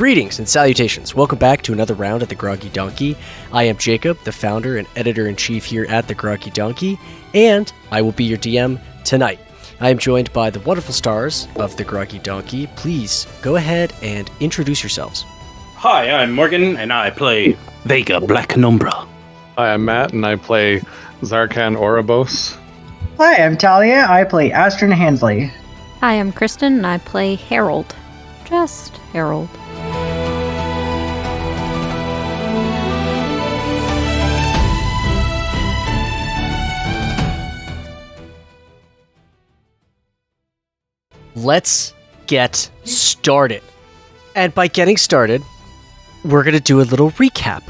Greetings and salutations. Welcome back to another round at the Groggy Donkey. I am Jacob, the founder and editor-in-chief here at the Groggy Donkey, and I will be your DM tonight. I am joined by the wonderful stars of the Groggy Donkey. Please go ahead and introduce yourselves. Hi, I'm Morgan, and I play Vega, Black Numbra. Hi, I'm Matt, and I play Zarkan Oribos. Hi, I'm Talia. I play Astrid Hansley. Hi, I'm Kristen, and I play Harold. Just Harold. Let's get started. And by getting started, we're going to do a little recap.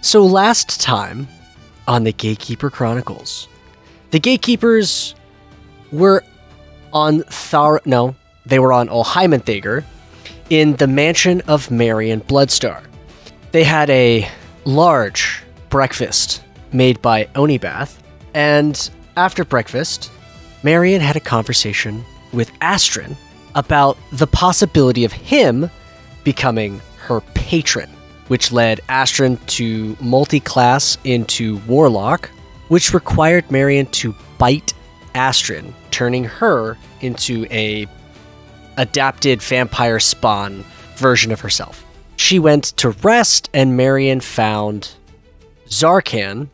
So last time on the Gatekeeper Chronicles, the Gatekeepers were on they were on Olheimenthager in the mansion of Marion Bloodstar. They had a large breakfast made by Onibath, and after breakfast, Marion had a conversation with Astrid about the possibility of him becoming her patron, which led Astrid to multi-class into Warlock, which required Marion to bite Astrid, turning her into a adapted vampire spawn version of herself. She went to rest, and Marion found Zarkan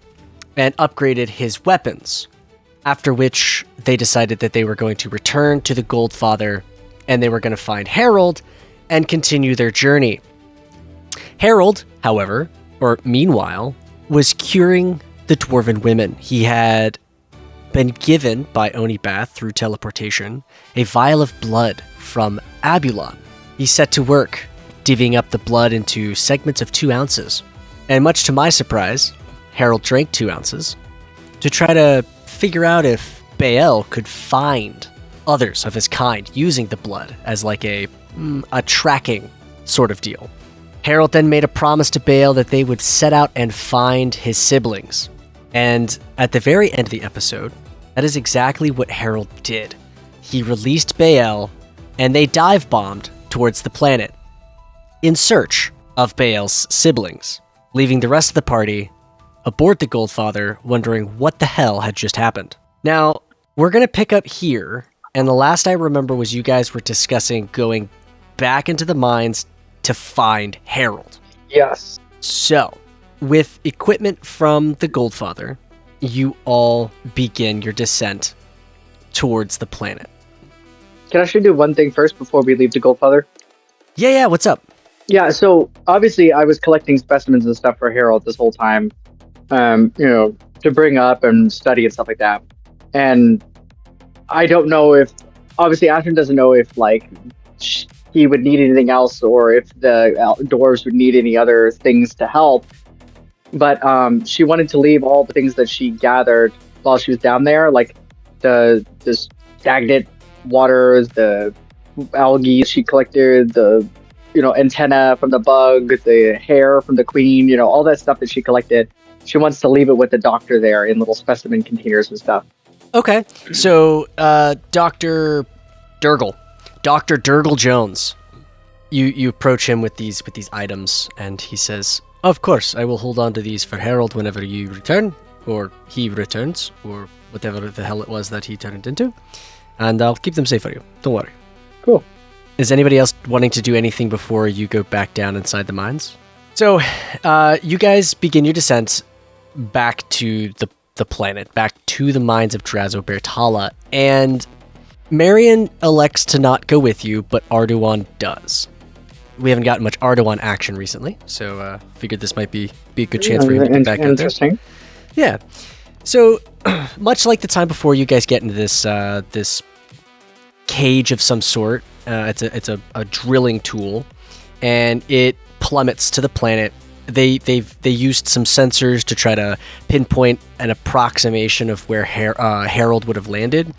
and upgraded his weapons, after which they decided that they were going to return to the Goldfather, and they were going to find Harold and continue their journey. Harold, however, meanwhile, was curing the Dwarven women. He had been given by Onibath through teleportation a vial of blood from Abulon. He set to work, divvying up the blood into segments of 2 ounces. And much to my surprise, Harold drank 2 ounces to try to figure out if Bae'ell could find others of his kind using the blood as like a tracking sort of deal. Harold then made a promise to Bae'ell that they would set out and find his siblings. And at the very end of the episode, that is exactly what Harold did. He released Bae'ell, and they dive-bombed towards the planet in search of Bae'ell's siblings, leaving the rest of the party aboard the Goldfather, wondering what the hell had just happened. Now, we're going to pick up here, and the last I remember was you guys were discussing going back into the mines to find Harold. Yes. So, with equipment from the Goldfather, you all begin your descent towards the planet. Can I actually do one thing first before we leave the Goldfather? Yeah, what's up? Yeah, so obviously I was collecting specimens and stuff for Harold this whole time, to bring up and study and stuff like that. And I don't know if, obviously Ashton doesn't know if, he would need anything else or if the dwarves would need any other things to help. But she wanted to leave all the things that she gathered while she was down there, like the stagnant waters, the algae she collected, the antenna from the bug, the hair from the queen, all that stuff that she collected. She wants to leave it with the doctor there in little specimen containers and stuff. Okay, so Dr. Durgle Jones, you approach him with these items, and he says, "Of course, I will hold on to these for Harold whenever you return, or he returns, or whatever the hell it was that he turned into, and I'll keep them safe for you. Don't worry." Cool. Is anybody else wanting to do anything before you go back down inside the mines? So, you guys begin your descent back to the planet, back to the mines of Drazo'Ber'Tala, and Marion elects to not go with you, but Arduan does. We haven't gotten much Arduan action recently, so figured this might be a good chance for him to get back out there. Interesting. Yeah. So, much like the time before, you guys get into this cage of some sort. It's a drilling tool, and it plummets to the planet. They used some sensors to try to pinpoint an approximation of where Harold would have landed,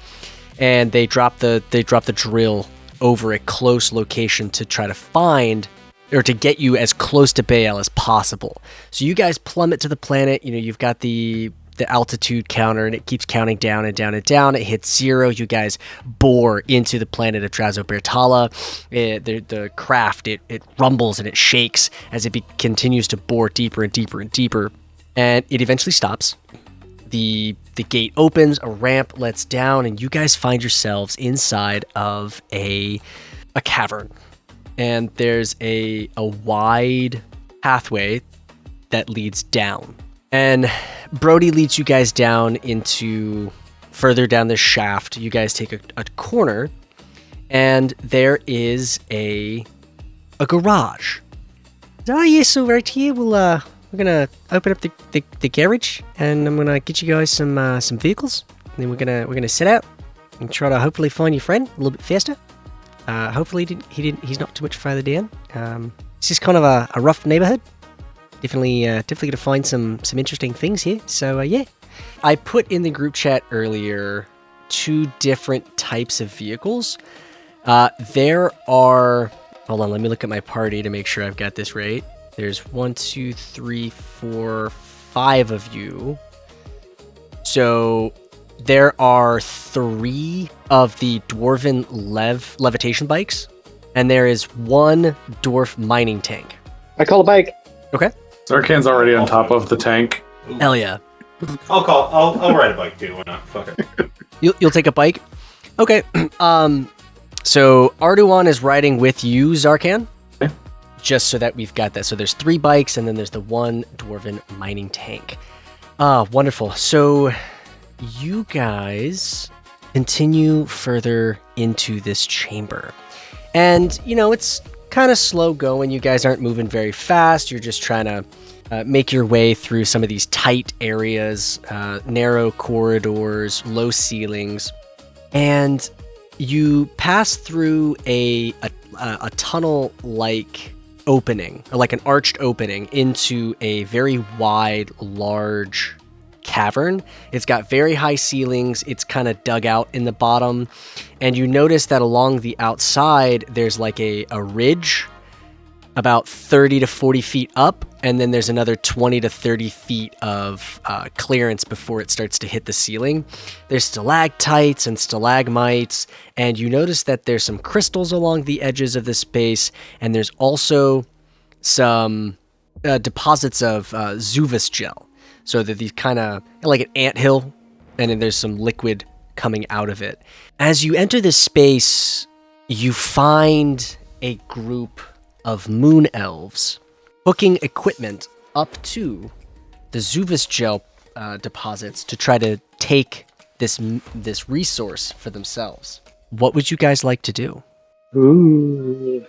and they dropped the drill over a close location to try to find or to get you as close to Bae'ell as possible. So you guys plummet to the planet. You've got the the altitude counter, and it keeps counting down and down and down. It hits 0. You guys bore into the planet of Drazo'Ber'Tala. The craft, it rumbles and it shakes as it continues to bore deeper and deeper and deeper. And it eventually stops. The gate opens, a ramp lets down, and you guys find yourselves inside of a cavern. And there's a wide pathway that leads down. And Brody leads you guys down into further down the shaft. You guys take a corner, and there is a garage. Oh yeah, so right here we're gonna open up the garage, and I'm gonna get you guys some vehicles. And then we're gonna set out and try to hopefully find your friend a little bit faster. Hopefully he's not too much farther down. It's just kind of a rough neighborhood. Definitely gonna find some interesting things here. So yeah, I put in the group chat earlier 2 different types of vehicles. There are. Hold on, let me look at my party to make sure I've got this right. There's 1, 2, 3, 4, 5 of you. So there are 3 of the dwarven levitation bikes, and there is 1 dwarf mining tank. I call a bike. Okay. Zarkan's already on top of the tank. Hell yeah. I'll ride a bike too. Why not? Fuck it. You'll take a bike? Okay. So Arduan is riding with you, Zarkan. Okay. Just so that we've got that. So there's 3 bikes, and then there's the 1 dwarven mining tank. Wonderful. So you guys continue further into this chamber. And, it's kind of slow going. You guys aren't moving very fast. You're just trying to make your way through some of these tight areas, narrow corridors, low ceilings. And you pass through a tunnel-like opening, or like an arched opening, into a very wide, large cavern. It's got very high ceilings. It's kind of dug out in the bottom. And you notice that along the outside, there's like a ridge about 30 to 40 feet up. And then there's another 20 to 30 feet of clearance before it starts to hit the ceiling. There's stalactites and stalagmites. And you notice that there's some crystals along the edges of the space. And there's also some deposits of Zuvus gel. So that these kind of like an anthill, and then there's some liquid coming out of it. As you enter this space, you find a group of Moon Elves hooking equipment up to the Zuvus gel deposits to try to take this resource for themselves. What would you guys like to do? Ooh.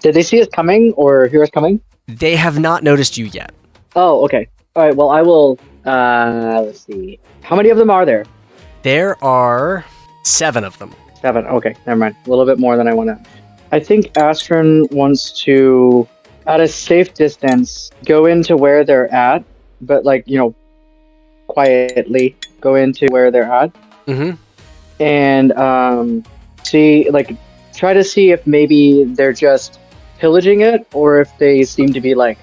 Did they see us coming or hear us coming? They have not noticed you yet. Oh, okay. All right. Well, I will. Let's see. How many of them are there? There are 7 of them. 7. Okay, never mind. A little bit more than I want to. I think Astron wants to, at a safe distance, go into where they're at, but quietly go into where they're at. Mm-hmm. And try to see if maybe they're just pillaging it, or if they seem to be like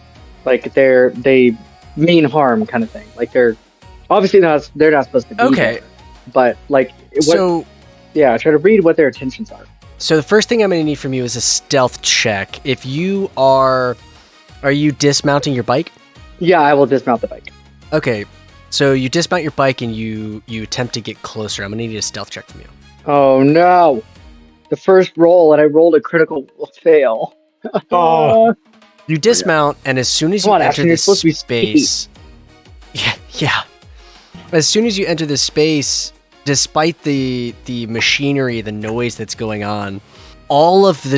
they mean harm kind of thing. Like they're obviously they're not supposed to be there, but try to read what their intentions are. So the first thing I'm going to need from you is a stealth check. If you are you dismounting your bike? Yeah, I will dismount the bike. Okay, so you dismount your bike and you attempt to get closer. I'm going to need a stealth check from you. Oh no! The first roll, and I rolled a critical fail. Oh. You dismount, and as soon as you enter this space... Yeah. As soon as you enter this space, despite the machinery, the noise that's going on, all of the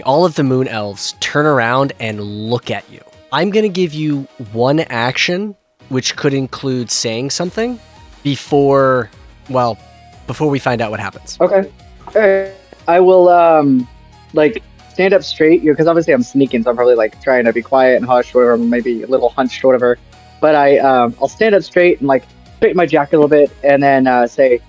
all of the Moon Elves turn around and look at you. I'm going to give you 1 action, which could include saying something, before we find out what happens. Okay. I will, stand up straight, because obviously I'm sneaking, so I'm probably, trying to be quiet and hush, or maybe a little hunched or whatever. But I'll stand up straight and, straighten my jacket a little bit, and then say,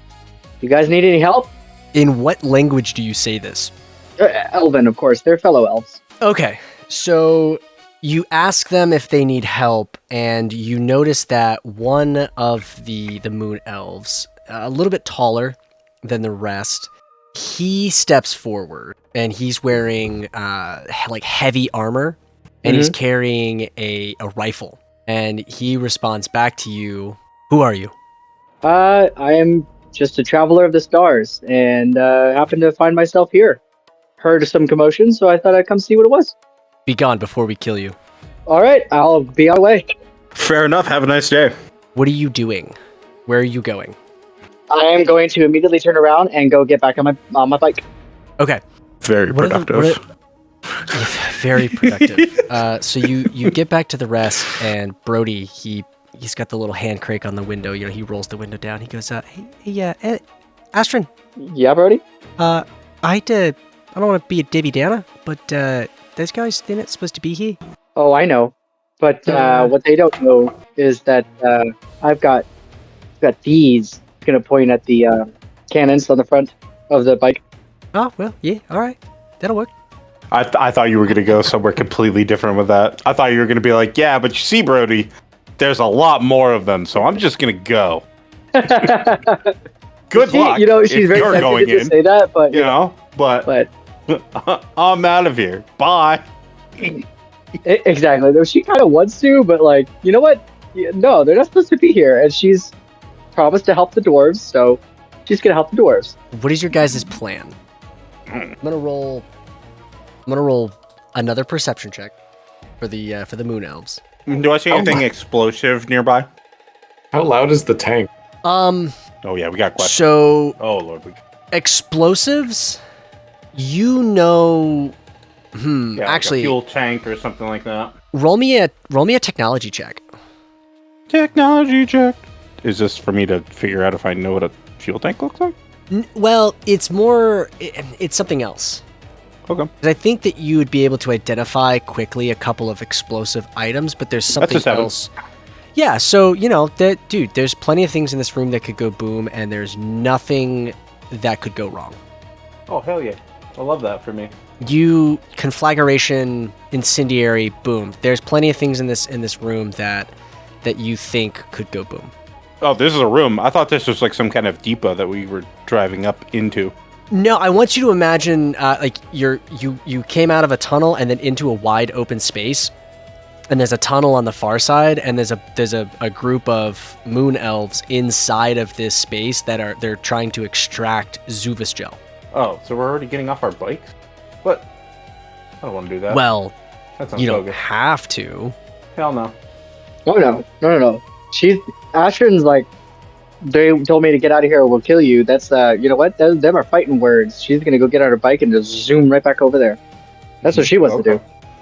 "You guys need any help?" In what language do you say this? Elven, of course. They're fellow elves. Okay, so You ask them if they need help, and you notice that one of the Moon Elves, a little bit taller than the rest, he steps forward, and he's wearing like heavy armor, and he's carrying a rifle. And he responds back to you, "Who are you?" I am just a traveler of the stars, and happened to find myself here. Heard of some commotion, so I thought I'd come see what it was. Be gone before we kill you. All right, I'll be on my way. Fair enough. Have a nice day. What are you doing? Where are you going? I am going to immediately turn around and go get back on my bike. Okay. Very productive. Very productive. So you get back to the rest, and Brody, he's got the little hand crank on the window. You know, he rolls the window down. He goes, "Hey, Astrid. Yeah, Brody? I don't want to be a Debbie Downer, but those guys, they're not supposed to be here." Oh, I know. But what they don't know is that I've got these. Going to point at the cannons on the front of the bike. Oh, well, yeah, all right. That'll work. I thought you were going to go somewhere completely different with that. I thought you were going to be like, yeah, but you see, Brody, there's a lot more of them, so I'm just going to go. Good luck. You know, she's if very you're going to in, say that, but but I'm out of here. Bye. Exactly. Though she kind of wants to, but like, you know what? No, they're not supposed to be here, and she's promised to help the dwarves, so she's gonna help the dwarves. What is your guys' plan? I'm gonna roll another perception check for the Moon Elves. Do I see anything explosive nearby? How loud is the tank? Oh yeah, we got questions. So Oh lord, explosives, you know. yeah, Actually, like a fuel tank or something like that. roll me a technology check. Technology check. Is this for me to figure out if I know what a fuel tank looks like? Well, it's more. It's something else. Okay. 'Cause I think that you would be able to identify quickly a couple of explosive items, but there's something That's a 7. else. Yeah, so, you know, dude, there's plenty of things in this room that could go boom, and there's nothing that could go wrong. Oh hell yeah! I love that for me. You conflagration, incendiary, boom. There's plenty of things in this room that you think could go boom. Oh, this is a room. I thought this was like some kind of depot that we were driving up into. No, I want you to imagine like you came out of a tunnel and then into a wide open space, and there's a tunnel on the far side, and there's a group of Moon Elves inside of this space they're trying to extract Zuvis gel. Oh, so we're already getting off our bikes? What? I don't want to do that. Well, that sounds you so don't good. have to. Hell no. No. Astrid's like, they told me to get out of here or we'll kill you. That's, you know what? Them are fighting words. She's going to go get on her bike and just zoom right back over there. That's what she wants to do.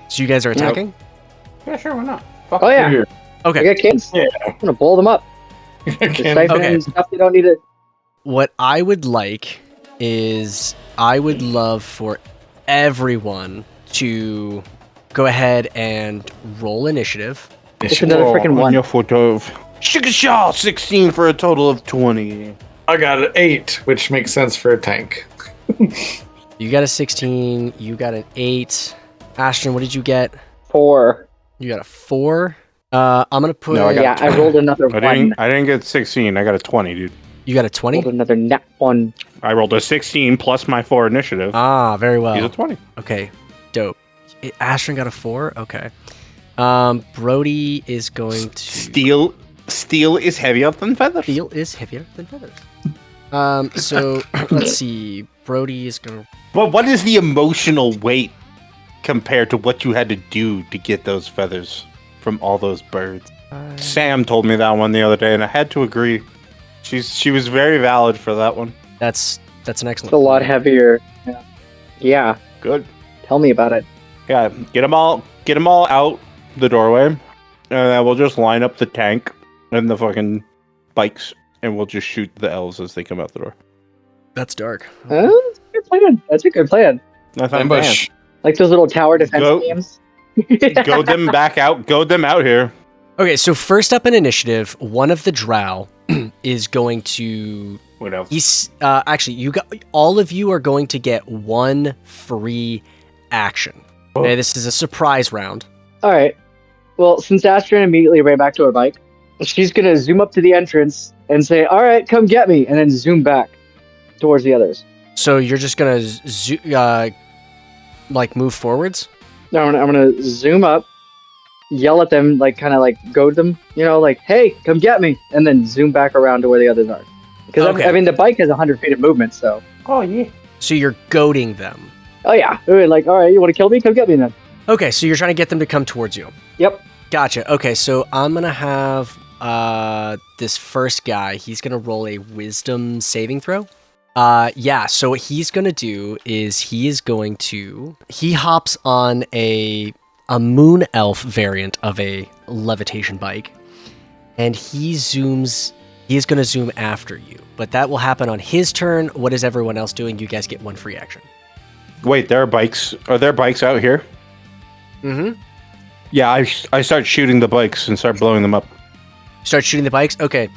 So you guys are attacking? Yeah, sure, why not? Fuck Oh, yeah. Here. Okay. I got kids. Yeah. I'm going to blow them up. Okay. Stuff they don't need it. What I would like is I would love for everyone to go ahead and roll initiative. It's another freaking one. Your photo of Shigashaw 16 for a total of 20. I got an 8, which makes sense for a tank. You got a 16. You got an 8. Ashton, what did you get? 4. You got a 4. I'm gonna put. No, I got I rolled another I 1. didn't get 16. I got a 20, dude. You got a 20. Rolled another nat 1. I rolled a 16 plus my 4 initiative. Ah, very well. He's a 20. Okay, dope. Ashton got a 4. Okay. Brody is going to. Steel is heavier than feathers. Steel is heavier than feathers. So let's see. Brody is gonna. But what is the emotional weight compared to what you had to do to get those feathers from all those birds? Sam told me that one the other day, and I had to agree. She was very valid for that one. That's an excellent. It's a lot heavier. Yeah. Good. Tell me about it. Yeah, get them all out the doorway, and then we'll just line up the tank and the fucking bikes, and we'll just shoot the elves as they come out the door. That's dark. That's a good plan. That's a good plan. That's not Ambush. Like those little tower defense games. Go them back out. Go them out here. Okay, so first up in initiative, one of the drow is going to. What else? He's actually all of you are going to get one free action. Okay, this is a surprise round. All right. Well, since Astrid immediately ran back to her bike, she's gonna zoom up to the entrance and say, "All right, come get me," and then zoom back towards the others. So you're just gonna move forwards? No, I'm gonna zoom up, yell at them, like kind of like goad them, like, "Hey, come get me," and then zoom back around to where the others are. Because Okay. I mean, the bike has 100 feet of movement, so. Oh yeah. So you're goading them. Oh yeah, like, all right, you want to kill me? Come get me then. Okay, so you're trying to get them to come towards you. Yep. Gotcha. Okay, so I'm gonna have this first guy. He's gonna roll a wisdom saving throw. Yeah. So what he's gonna do is he hops on a Moon Elf variant of a levitation bike, and he is gonna zoom after you. But that will happen on his turn. What is everyone else doing? You guys get one free action. Wait, there are bikes. Are there bikes out here? Mm-hmm. Yeah, I start shooting the bikes and start blowing them up. Start shooting the bikes? Okay.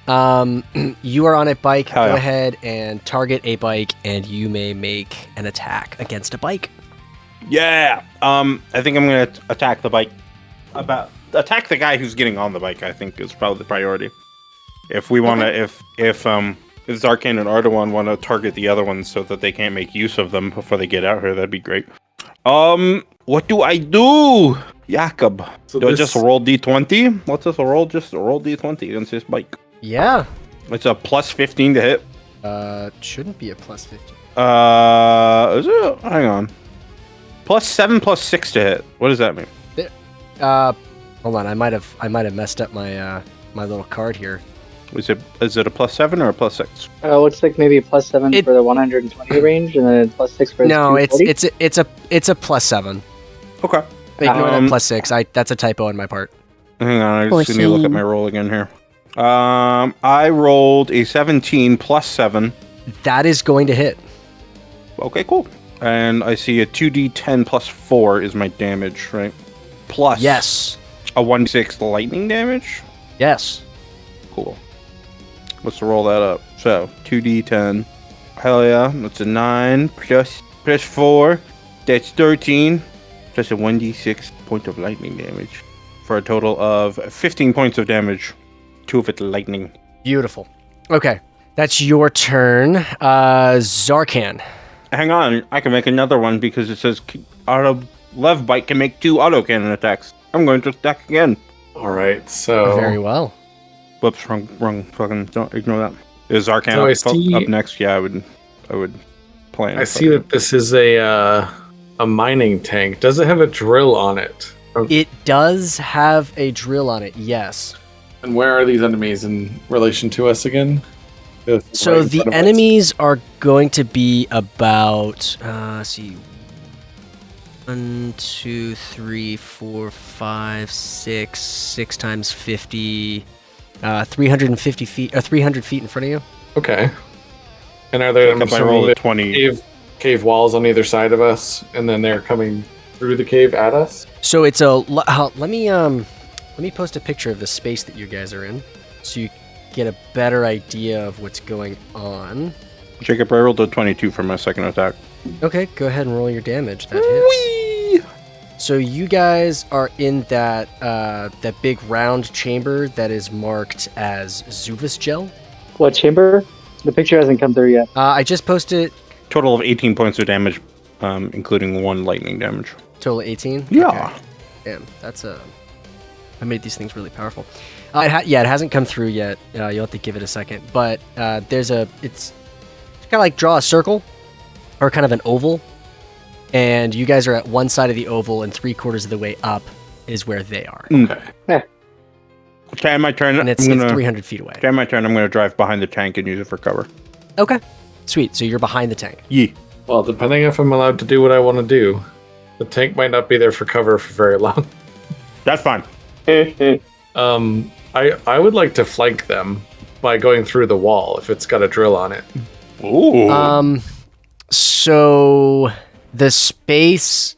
You are on a bike. Hell Go yeah. ahead and target a bike, and you may make an attack against a bike. Yeah. I think I'm gonna attack the bike. Attack the guy who's getting on the bike. I think is probably the priority. If we want to, if Zarkan and Ardawan want to target the other ones so that they can't make use of them before they get out here, that'd be great. What do I do, Jakob? So do I just roll d20? Let's just roll d20 against this bike. Yeah. It's a plus 15 to hit. Shouldn't be a plus 15. Is it? Hang on. Plus 7, plus 6 to hit. What does that mean? Hold on. I might have messed up my my little card here. Is it a plus 7 or a plus 6? Looks like maybe a plus 7 for the 120 range, and then plus 6 for the No, 240. it's a plus 7. Okay. Ignore that plus 6. That's a typo on my part. Hang on, I just need to look at my roll again here. I rolled a 17 plus 7. That is going to hit. Okay, cool. And I see a 2d10 plus 4 is my damage, right? Plus Yes. a 1d6 lightning damage? Yes. Cool. Let's roll that up. So, 2d10. Hell yeah. That's a 9 plus 4. That's 13. Plus a 1d6 point of lightning damage. For a total of 15 points of damage. 2 of it lightning. Beautiful. Okay. That's your turn. Zarkan. Hang on. I can make another one because it says Lev Bite can make 2 autocannon attacks. I'm going to attack again. All right, so Very well. Whoops, wrong. Fucking don't ignore that. Is Zarkan So up next? Yeah, I would plan. I see that this is a mining tank. Does it have a drill on it? It does have a drill on it, yes. And where are these enemies in relation to us again? So Right in the front of us. enemies are going to be about, let's see, 1, 2, 3, 4, 5, 6 times 50, 350 feet, 300 feet in front of you. Okay. And are there If I roll a 20. cave walls on either side of us, and then they're coming through the cave at us? So it's a, let me post a picture of the space that you guys are in, so you get a better idea of what's going on. Jacob, I rolled a 22 for my second attack. Okay, go ahead and roll your damage. That hits. So you guys are in that that big round chamber that is marked as Zuvus gel. What chamber? The picture hasn't come through yet. I just posted Total of 18 points of damage, including 1 lightning damage. total 18. Yeah. Okay. Damn, that's I made these things really powerful. It hasn't come through yet. You'll have to give it a second. But it's kind of like draw a circle or kind of an oval, and you guys are at one side of the oval, and 3/4 of the way up is where they are, Okay. Okay, my turn. and it's 300 feet away. Okay, my turn. I'm going to drive behind the tank and use it for cover. Okay, sweet. So you're behind the tank. Yeah. Well, depending if I'm allowed to do what I want to do, the tank might not be there for cover for very long. That's fine. I would like to flank them by going through the wall if it's got a drill on it. Ooh. So the space,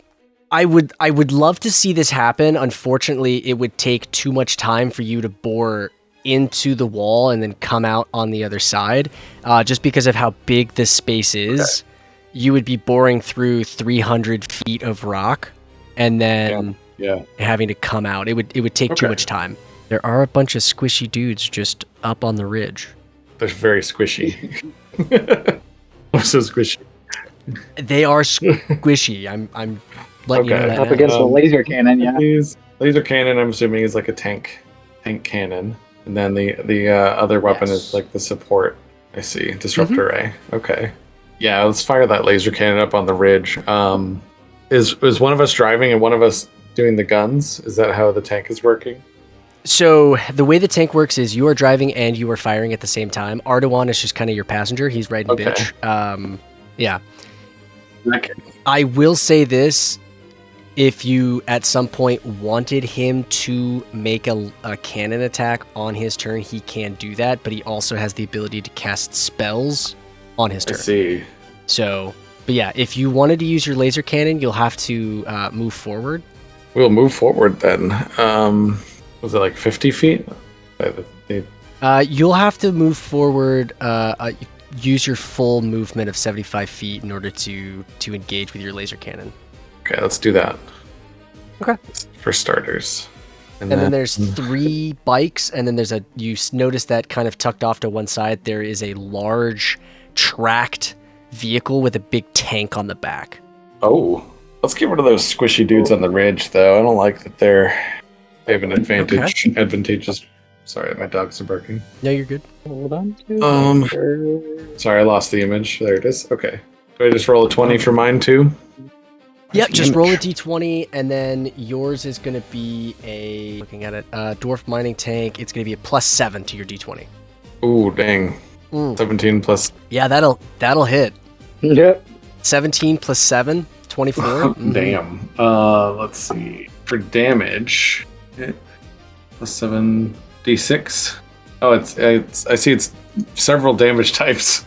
I would love to see this happen. Unfortunately, it would take too much time for you to bore into the wall and then come out on the other side. Just because of how big this space is, you would be boring through 300 feet of rock, and then Yeah. having to come out. It would take too Okay. much time. There are a bunch of squishy dudes just up on the ridge. They're very squishy. So squishy. They are squishy. I'm letting you know Okay. that Up now. against the laser cannon, yeah. These laser cannon, I'm assuming, is like a tank cannon, and then the other weapon Yes. is like the support. I see. Disruptor ray. Okay. Yeah, let's fire that laser cannon up on the ridge. Is one of us driving and one of us doing the guns? Is that how the tank is working? So the way the tank works is you are driving and you are firing at the same time. Ardawan is just kind of your passenger. He's riding Okay. bitch. Yeah. Okay. I will say this. If you at some point wanted him to make a cannon attack on his turn, he can do that, but he also has the ability to cast spells on his I turn. see. So, but yeah, if you wanted to use your laser cannon, you'll have to move forward. We'll move forward then. Was it like 50 feet? You'll have to move forward, use your full movement of 75 feet in order to engage with your laser cannon. Okay, let's do that. Okay. For starters. And then there's 3 bikes, and then you notice that kind of tucked off to one side, there is a large tracked vehicle with a big tank on the back. Oh, let's get rid of those squishy dudes on the ridge, though. I don't like that they have an advantage. Okay. Advantageous. Sorry, my dogs are barking. No, you're good. Hold on to Sorry, I lost the image. There it is. Okay. Do I just roll a 20 for mine too? Yep, just roll a d20, and then yours is going to be looking at it, dwarf mining tank. It's going to be a +7 to your d20. Ooh, dang. 17 plus. Yeah, that'll hit. Yep. 17 plus 7, 24. Mhm. Damn. Let's see. For damage, plus 7 d6. Oh, it's I see it's several damage types.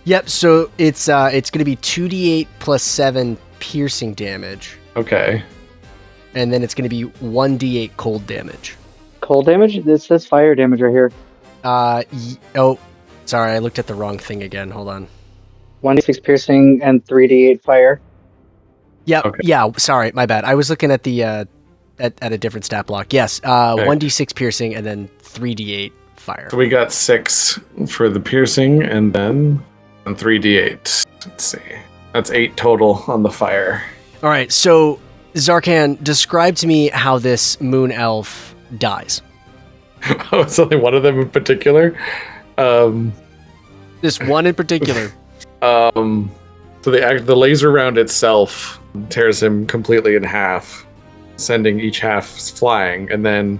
Yep, so it's going to be 2d8 plus 7 piercing damage, Okay. and then it's going to be 1d8 cold damage. Cold damage? This says fire damage right here. Oh, sorry, I looked at the wrong thing again. Hold on. 1d6 piercing and 3d8 fire. Yep, Okay. yeah, sorry, my bad. I was looking at the at a different stat block. Yes, 1d6 piercing and then 3d8 fire. So we got 6 for the piercing and then 3d8. Let's see. That's 8 total on the fire. All right, so Zarkan, describe to me how this moon elf dies. Oh, it's only one of them in particular. This one in particular. So the laser round itself tears him completely in half, sending each half flying, and then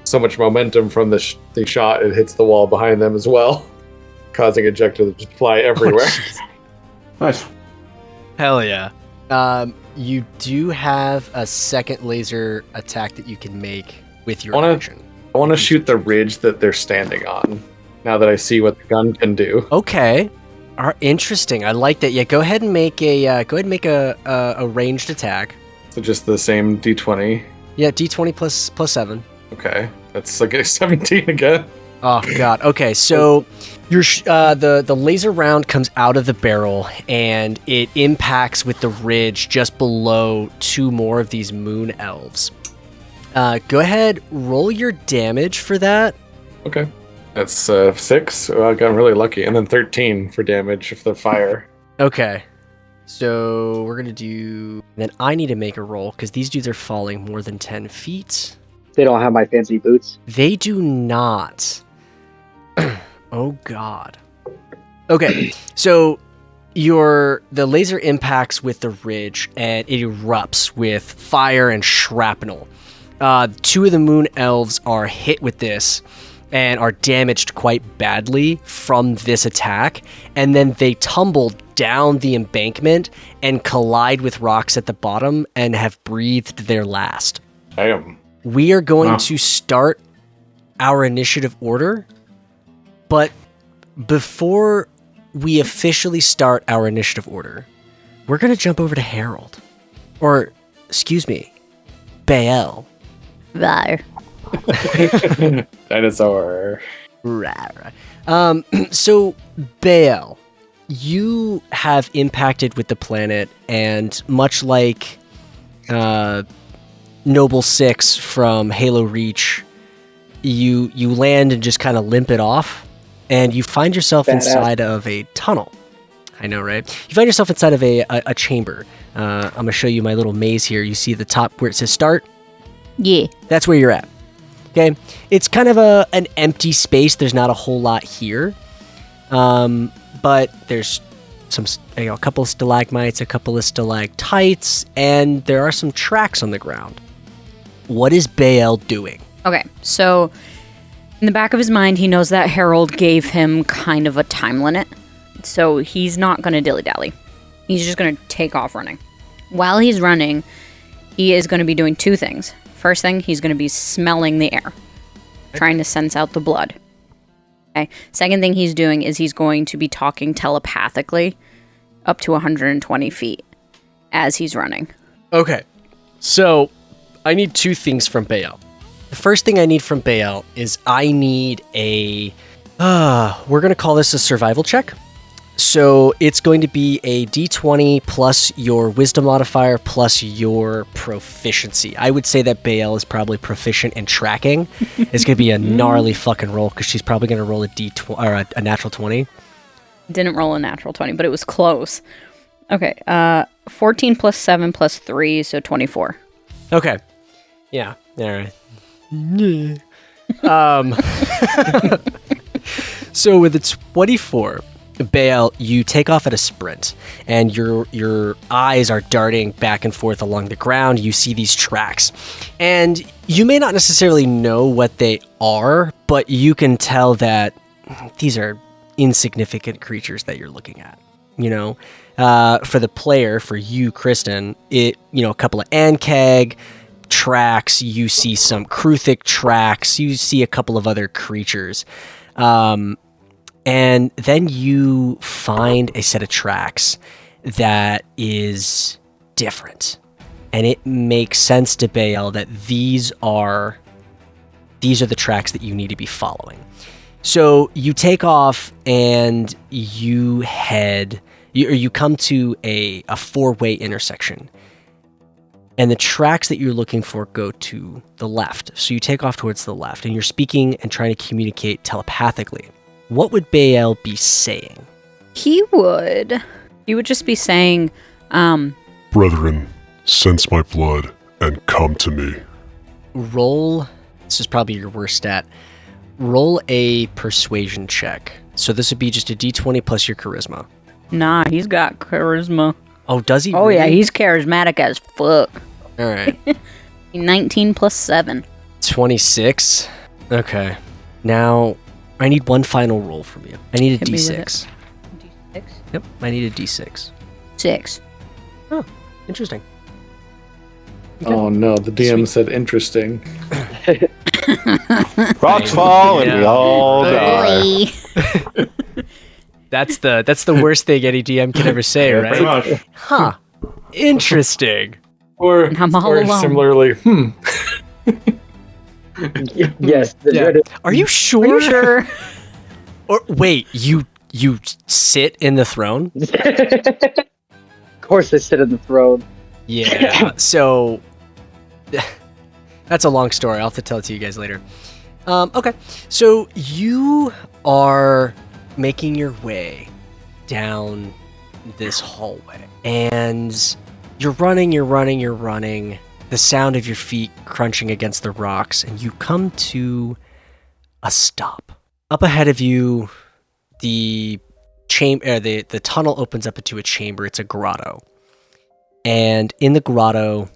so much momentum from the shot, it hits the wall behind them as well, causing ejector to just fly everywhere. Nice. Hell yeah. You do have a second laser attack that you can make with your action. I want to shoot the ridge that they're standing on. Now that I see what the gun can do. Okay. Interesting. I like that. Yeah, go ahead and make a ranged attack. So just the same d20. Yeah, d20 plus 7. Okay, that's like a 17 again. Oh god. Okay, so the laser round comes out of the barrel and it impacts with the ridge just below 2 more of these moon elves. Go ahead, roll your damage for that. Okay, that's 6. Well, I got really lucky, and then 13 for damage of the fire. Okay. So we're gonna do. Then I need to make a roll because these dudes are falling more than 10 feet. They don't have my fancy boots. They do not. Oh god. Okay, so the laser impacts with the ridge and it erupts with fire and shrapnel. 2 of the moon elves are hit with this and are damaged quite badly from this attack, and then they tumble down the embankment and collide with rocks at the bottom and have breathed their last. Damn. We are going to start our initiative order, but before we officially start our initiative order, we're going to jump over to Harold. Or, excuse me, Bae'ell. Rar. Dinosaur. So, Bae'ell, you have impacted with the planet, and much like Noble 6 from Halo Reach, you land and just kind of limp it off, and you find yourself Badass. inside of a tunnel. I know, right? You find yourself inside of a chamber. I'm going to show you my little maze here. You see the top where it says start? Yeah. That's where you're at. Okay? It's kind of an empty space. There's not a whole lot here. But there's a couple of stalagmites, a couple of stalactites, and there are some tracks on the ground. What is Bae'ell doing? Okay, so in the back of his mind, he knows that Harold gave him kind of a time limit. So he's not going to dilly-dally. He's just going to take off running. While he's running, he is going to be doing two things. First thing, he's going to be smelling the air, trying to sense out the blood. Okay. Second thing he's doing is he's going to be talking telepathically up to 120 feet as he's running. Okay, so I need two things from Bae'ell. The first thing I need from Bae'ell is I need we're going to call this a survival check. So it's going to be a d20 plus your wisdom modifier plus your proficiency. I would say that Bae'ell is probably proficient in tracking. It's going to be a gnarly fucking roll because she's probably going to roll a d20 or a natural 20. Didn't roll a natural 20, but it was close. Okay, 14 plus 7 plus 3, so 24. Okay. Yeah. All right. So with the 24, Bae'ell, you take off at a sprint, and your eyes are darting back and forth along the ground. You see these tracks, and you may not necessarily know what they are, but you can tell that these are insignificant creatures that you're looking at. You know, for the player, for you, Kristen, a couple of Ankeg tracks. You see some Kruthic tracks. You see a couple of other creatures. And then you find a set of tracks that is different. And it makes sense to Bae'ell that these are the tracks that you need to be following. So you take off and you come to a four-way intersection. And the tracks that you're looking for go to the left. So you take off towards the left, and you're speaking and trying to communicate telepathically. What would Bae'ell be saying? He would just be saying, Brethren, sense my blood and come to me. Roll, this is probably your worst stat, roll a persuasion check. So this would be just a d20 plus your charisma. nah, he's got charisma. Oh, does he? Oh, really? yeah, he's charismatic as fuck. All right. 19 plus 7. 26. Okay. Now, I need one final roll from you. I need a Hit me with d6. D6? Yep, I need a d6. 6. Oh, interesting. Oh no, the DM said interesting. Rocks fall and we all die. Boy. That's the worst thing any DM can ever say, Yeah, right? pretty much. Huh. Interesting. Or, I'm all or alone. similarly, Yes. Yeah. Are you sure? Are you sure? Or wait, you sit in the throne? Of course, I sit in the throne. Yeah. So that's a long story. I'll have to tell it to you guys later. Okay. So you are making your way down this hallway, and you're running. The sound of your feet crunching against the rocks, and you come to a stop. Up ahead of you, the tunnel opens up into a chamber. It's a grotto. And in the grotto,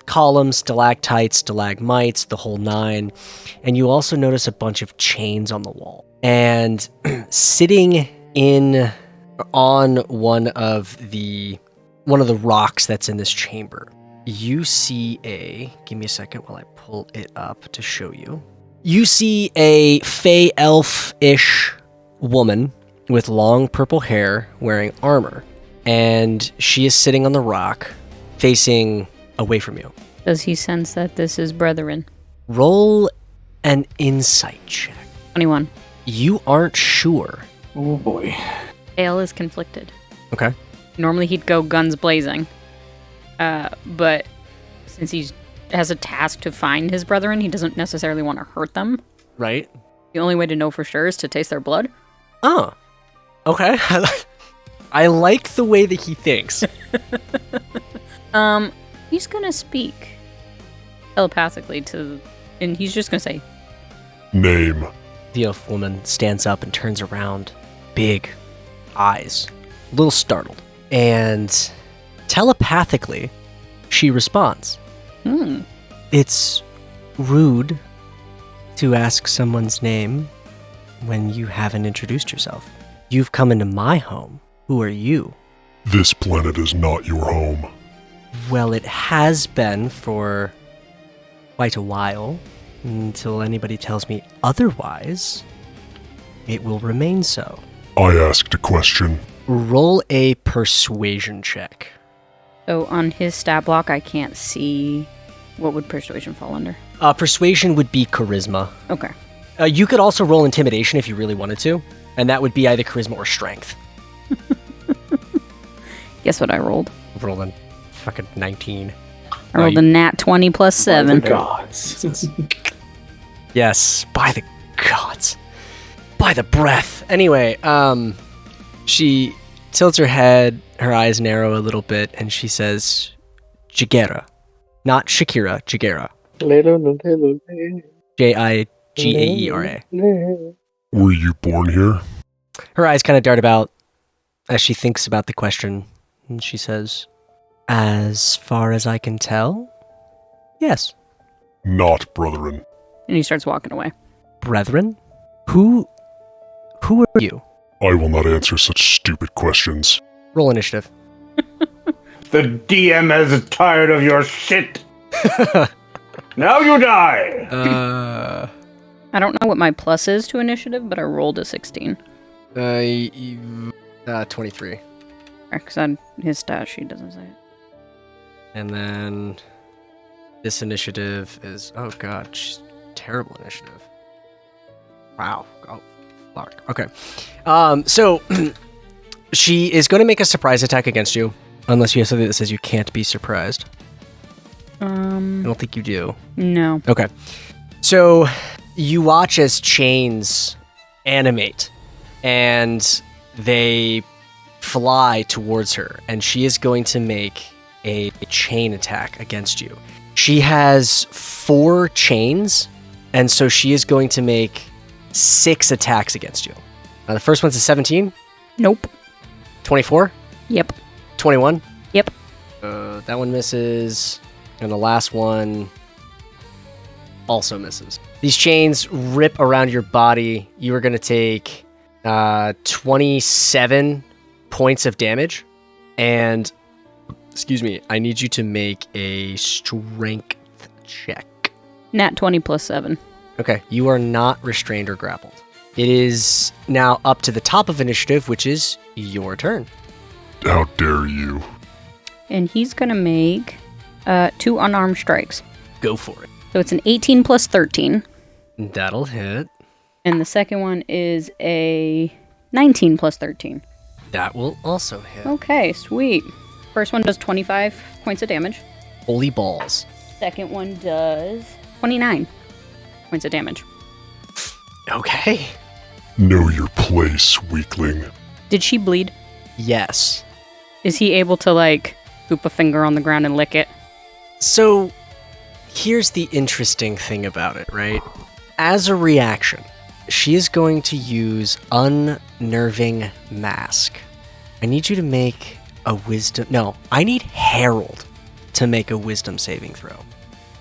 columns, stalactites, stalagmites, the whole nine. And you also notice a bunch of chains on the wall. And sitting on one of the rocks that's in this chamber, you see give me a second while I pull it up to show you. You see a fey elf-ish woman with long purple hair wearing armor. And she is sitting on the rock, facing away from you. Does he sense that this is brethren? Roll an insight check. 21. You aren't sure. oh boy. Bae'ell is conflicted. Okay. Normally he'd go guns blazing. But Since he has a task to find his brethren, he doesn't necessarily want to hurt them. Right? The only way to know for sure is to taste their blood. Oh. Okay. I like the way that he thinks. He's gonna speak telepathically and he's just gonna say, Name. The elf woman stands up and turns around. Big eyes. A little startled. And telepathically, she responds. It's rude to ask someone's name when you haven't introduced yourself. You've come into my home. Who are you? This planet is not your home. Well, it has been for quite a while. Until anybody tells me otherwise, it will remain so. I asked a question. Roll a persuasion check. so on his stat block, I can't see what would persuasion fall under. Persuasion would be charisma. Okay. You could also roll intimidation if you really wanted to, and that would be either charisma or strength. Guess what I rolled? Rolling fucking 19. I rolled a nat 20 plus 7. Gods. Yes, by the gods. By the breath. Anyway, she tilts her head, her eyes narrow a little bit, and she says, Jigera. Not Shakira, Jigera. Jigaera. Were you born here? Her eyes kind of dart about as she thinks about the question, and she says, as far as I can tell, yes. Not, brethren. And he starts walking away. Brethren? Who are you? I will not answer such stupid questions. Roll initiative. The DM is tired of your shit. Now you die. I don't know what my plus is to initiative, but I rolled a 16. 23. Because his stat sheet doesn't say it. And then this initiative is, oh god, she's terrible initiative. Wow. Oh, fuck. Okay. So she is going to make a surprise attack against you, unless you have something that says you can't be surprised. I don't think you do. No. Okay. So you watch as chains animate, and they fly towards her, and she is going to make a chain attack against you. She has 4 chains, and so she is going to make 6 attacks against you. The first one's a 17. Nope. 24. Yep. 21. Yep. That one misses, and the last one also misses. These chains rip around your body. You are going to take 27 points of damage, and I need you to make a strength check. Nat 20 plus 7. Okay, you are not restrained or grappled. It is now up to the top of initiative, which is your turn. How dare you? And he's going to make 2 unarmed strikes. Go for it. So it's an 18 plus 13. That'll hit. And the second one is a 19 plus 13. That will also hit. Okay, sweet. First one does 25 points of damage. Holy balls. Second one does 29 points of damage. Okay. Know your place, weakling. Did she bleed? Yes. Is he able to, poop a finger on the ground and lick it? So, here's the interesting thing about it, right? As a reaction, she is going to use Unnerving Mask. I need you to make a wisdom... No, I need Herald to make a wisdom saving throw.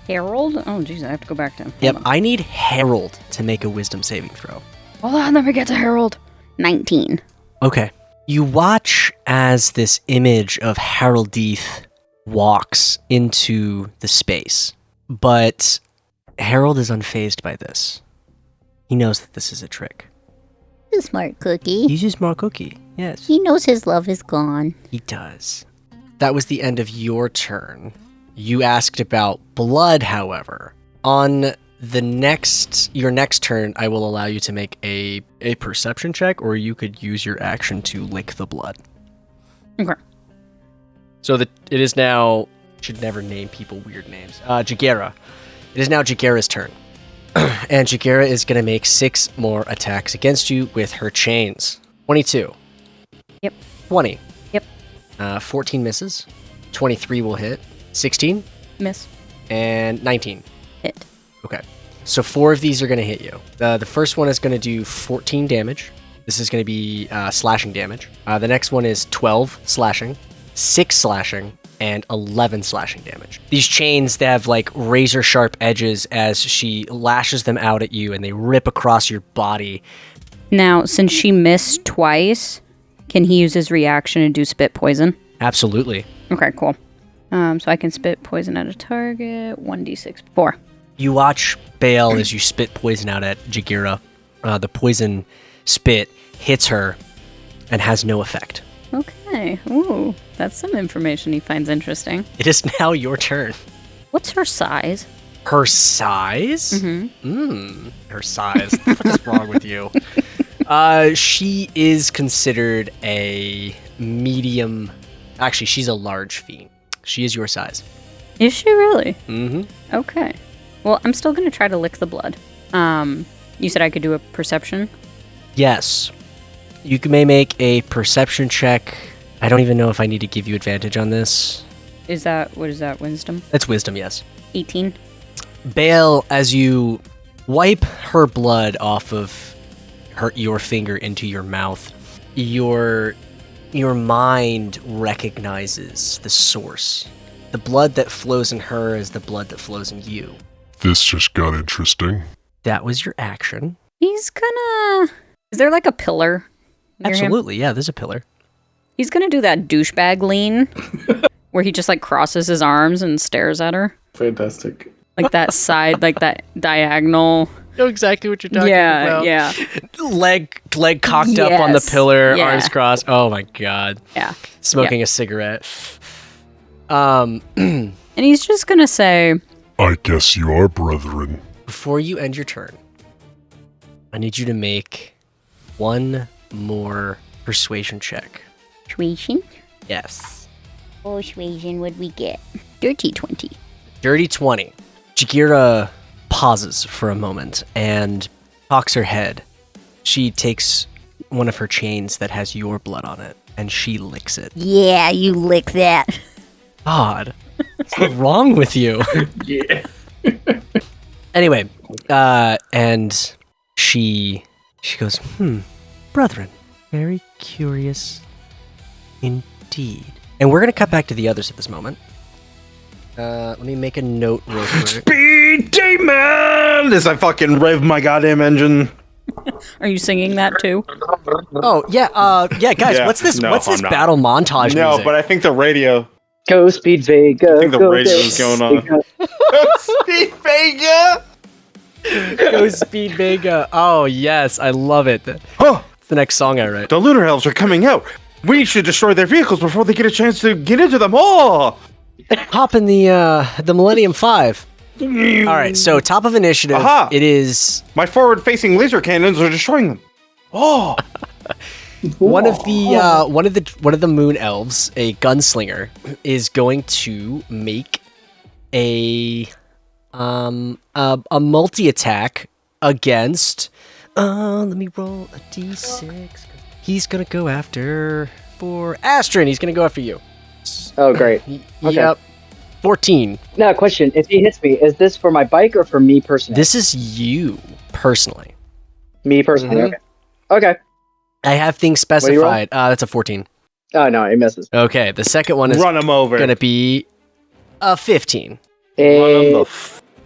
Herald? Oh, jeez, I have to go back to him. Yep, I need Herald to make a wisdom saving throw. Hold on, let me get to Herald. 19. Okay. You watch as this image of Haroldith walks into the space, but Harold is unfazed by this. He knows that this is a trick. A smart cookie. He's a smart cookie, yes. He knows his love is gone. He does. That was the end of your turn. You asked about blood, however. On your next turn, I will allow you to make a perception check, or you could use your action to lick the blood. Okay. So it is now Should never name people weird names. Jageara. It is now Jageara's turn. And Jageara is going to make 6 more attacks against you with her chains. 22. Yep. 20. Yep. 14 misses. 23 will hit. 16. Miss. And 19. Hit. Okay. So 4 of these are going to hit you. The first one is going to do 14 damage. This is going to be slashing damage. The next one is 12 slashing, 6 slashing, and 11 slashing damage. These chains, they have like razor sharp edges as she lashes them out at you and they rip across your body. Now, since she missed twice, can he use his reaction and do spit poison? Absolutely. Okay, cool. So I can spit poison at a target. 1d6. 4. You watch Bae'ell as you spit poison out at Jageara. The poison spit hits her and has no effect. Okay. Ooh, that's some information he finds interesting. It is now your turn. What's her size? Her size? Mm-hmm. Her size. What the fuck is wrong with you? She is considered a medium. Actually, she's a large fiend. She is your size. Is she really? Mm-hmm. Okay. Well, I'm still going to try to lick the blood. You said I could do a perception? Yes. You may make a perception check. I don't even know if I need to give you advantage on this. What is that, wisdom? That's wisdom, yes. 18. Bae'ell, as you wipe her blood off of your finger into your mouth, your mind recognizes the source. The blood that flows in her is the blood that flows in you. This just got interesting. That was your action. He's gonna... Is there like a pillar near him? Absolutely, yeah, there's a pillar. He's gonna do that douchebag lean where he just like crosses his arms and stares at her. Fantastic. Like that side, like that diagonal. Know exactly what you're talking about. Yeah. Leg cocked up on the Yes. pillar, Yeah. arms crossed. Oh my god. Yeah. Smoking a cigarette. And he's just gonna say, I guess you are brethren. Before you end your turn, I need you to make one more persuasion check. Persuasion? Yes. Persuasion, what'd we get? Dirty 20. Dirty 20. Jageara pauses for a moment and cocks her head. She takes one of her chains that has your blood on it and she licks it. Yeah, you lick that. God, what's wrong with you? Yeah. Anyway, and she goes, brethren, very curious indeed. And we're going to cut back to the others at this moment. Let me make a note real quick. Speed Demon! As I fucking rev my goddamn engine. are you singing that too? Oh, yeah, guys, Yeah, what's this no, What's this I'm not. battle montage No, music? but I think the radio. Go Speed Vega. I think the go, radio go, is going on. Vega. Speed Vega! Go Speed Vega. Oh, yes, I love it. Oh, It's the next song I write. the Lunar Elves are coming out. We should destroy their vehicles before they get a chance to get into them. Oh! Hop in the Millennium 5. All right, so top of initiative, Aha! it is My forward-facing laser cannons are destroying them. Oh! one of the Moon Elves, a gunslinger, is going to make a multi-attack against. Let me roll a d6. He's gonna go after Astrid. He's gonna go after you. Oh, great. Okay. Yep. 14. Now, question: if he hits me, is this for my bike or for me personally? This is you personally. Me personally. Mhm. Okay. Okay. I have things do you roll? specified. That's a 14. Oh no, he misses. Okay, the second one is Run them over. gonna be a 15. Run them Eh, the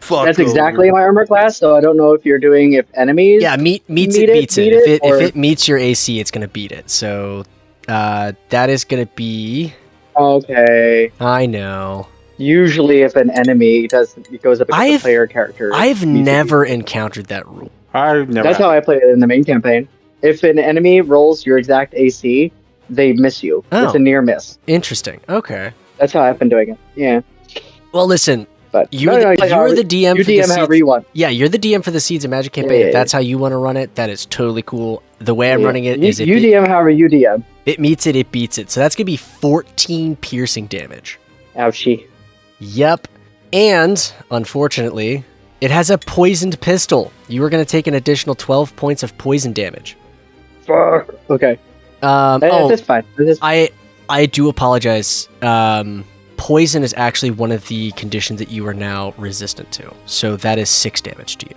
fuck that's over. exactly my armor class. So I don't know if you're doing if enemies. Yeah, meets Meet it, it, beats beat it. it, or- If it meets your AC, it's gonna beat it. So that is gonna be. Okay. I know. Usually, if an enemy does, it goes up against I've- a player character. I've meets it. never encountered that rule. I never. That's how I played it in the main campaign. If an enemy rolls your exact AC, they miss you. Oh. It's a near miss. Interesting. Okay. That's how I've been doing it. Yeah. Well, listen. But You're no, you're the DM you for the DM however Seeds. you want. Yeah, you're the DM for the Seeds of Magic campaign. Yeah, If yeah, that's how you want to run it, that is totally cool. The way I'm running it you, is if you it, DM however you DM. it meets it, it beats it. So that's gonna be 14 piercing damage. Ouchie. Yep. And, unfortunately, it has a poisoned pistol. You are going to take an additional 12 points of poison damage. Fuck. Okay. That's fine. I do apologize. Poison is actually one of the conditions that you are now resistant to. So that is 6 damage to you.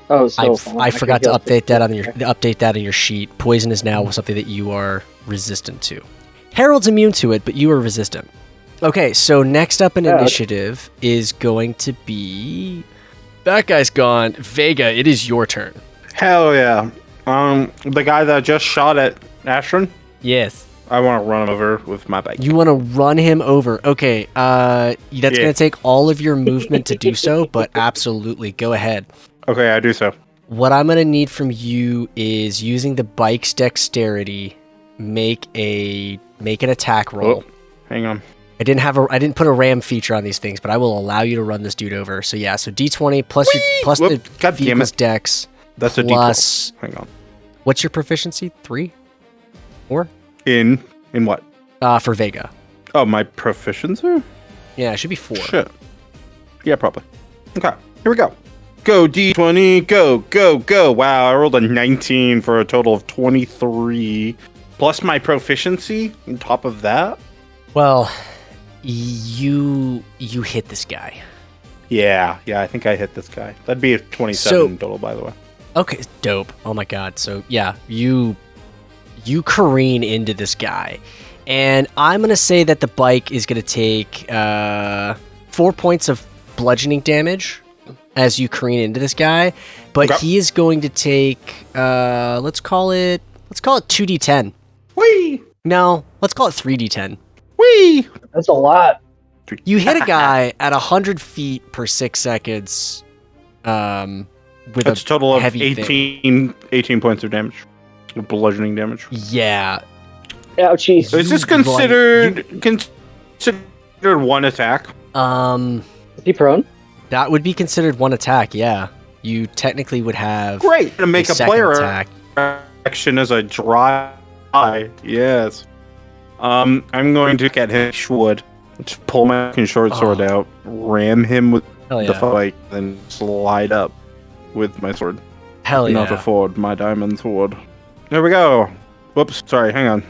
Oh, so I forgot to update that on your sheet. Poison is now something that you are resistant to. Harold's immune to it, but you are resistant. Okay, so next up in initiative is going to be... That guy's gone. Vega, it is your turn. Hell yeah. The guy that just shot at Astron, Yes. I want to run him over with my bike. You want to run him over. Okay, that's going to take all of your movement to do so, but absolutely, go ahead. Okay, I do so. What I'm going to need from you is using the bike's dexterity, make an attack roll. Oh, hang on. I didn't put a ram feature on these things, but I will allow you to run this dude over. So yeah, so D20 plus the God damn vehicle's it. dex. That's a plus, D12. Hang on. What's your proficiency? 3? 4? In what? For Vega. Oh, my proficiency? Yeah, it should be 4. Shit. Yeah, probably. Okay, here we go. Go, D20, go, go, go. Wow, I rolled a 19 for a total of 23. Plus my proficiency on top of that? Well, you hit this guy. Yeah, I think I hit this guy. That'd be a 27 total, by the way. Okay, dope. Oh my god. So yeah, you careen into this guy. And I'm going to say that the bike is going to take 4 points of bludgeoning damage as you careen into this guy, but he is going to take let's call it 2d10. Whee! No, let's call it 3d10. Whee! That's a lot. You hit a guy at 100 feet per 6 seconds with That's a total of heavy 18 points of damage. Bludgeoning damage. Yeah. Ouchie. Is this considered one attack? Is he prone? That would be considered one attack, yeah. You technically would have Great! To make a second player attack. action as a dry eye. Yes. I'm going to get him wood. Just pull my short sword out, ram him with the bike, then slide up with my sword. Hell yeah. Not afford my diamond sword. There we go. Whoops, sorry, hang on.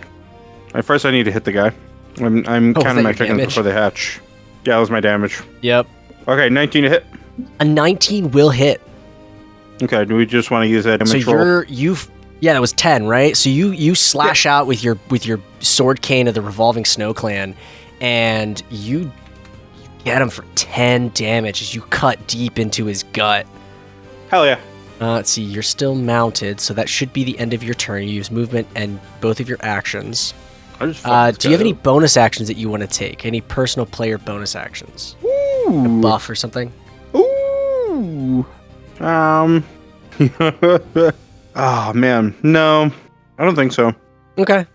First I need to hit the guy. I'm counting my chickens before they hatch. Yeah, that was my damage. Yep. Okay, 19 to hit. A 19 will hit. Okay, do we just want to use that damage roll? Yeah, that was 10, right? So you slash out with your sword cane of the Revolving Snow Clan, and you get him for 10 damage as you cut deep into his gut. Hell yeah. Let's see, you're still mounted, so that should be the end of your turn. You use movement and both of your actions. I just do you have any bonus actions that you want to take? Any personal player bonus actions? Ooh. A buff or something? Ooh. Oh man, no, I don't think so. Okay.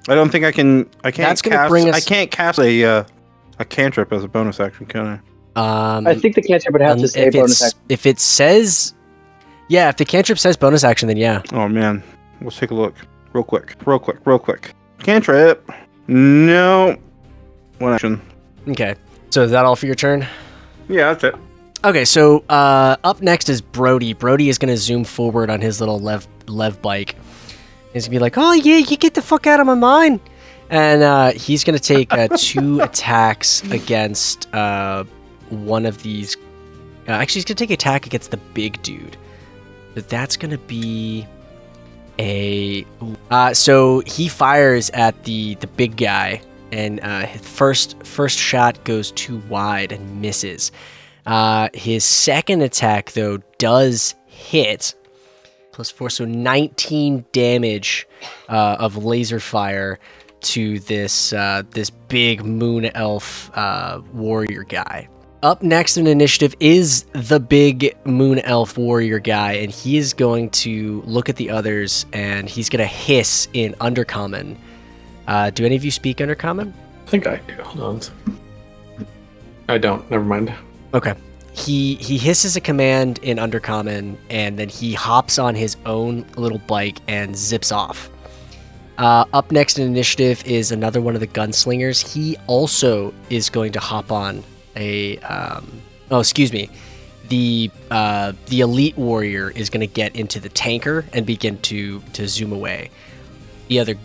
I don't think I can. I can't. That's gonna cast, bring us. I can't cast a cantrip as a bonus action, can I? I think the cantrip would have to say bonus action. If it says, yeah, if the cantrip says bonus action, then yeah. Oh man, let's take a look, real quick. Cantrip. No. One action. Okay. So is that all for your turn? Yeah, that's it. Okay, so up next is Brody. Brody is going to zoom forward on his little lev bike. He's going to be like, oh yeah, you get the fuck out of my mind. And he's going to take 2 attacks against one of these. Actually, he's going to take an attack against the big dude. But that's going to be a... so he fires at the big guy. And his first shot goes too wide and misses. His second attack, though, does hit. +4, so 19 damage of laser fire to this big Moon Elf warrior guy. Up next in initiative is the big Moon Elf warrior guy, and he is going to look at the others, and he's going to hiss in Undercommon. Do any of you speak Undercommon? I think I do. Hold on. I don't. Never mind. Okay. He hisses a command in Undercommon, and then he hops on his own little bike and zips off. Up next in initiative is another one of the gunslingers. He also is going to hop on a. The elite warrior is going to get into the tanker and begin to zoom away. The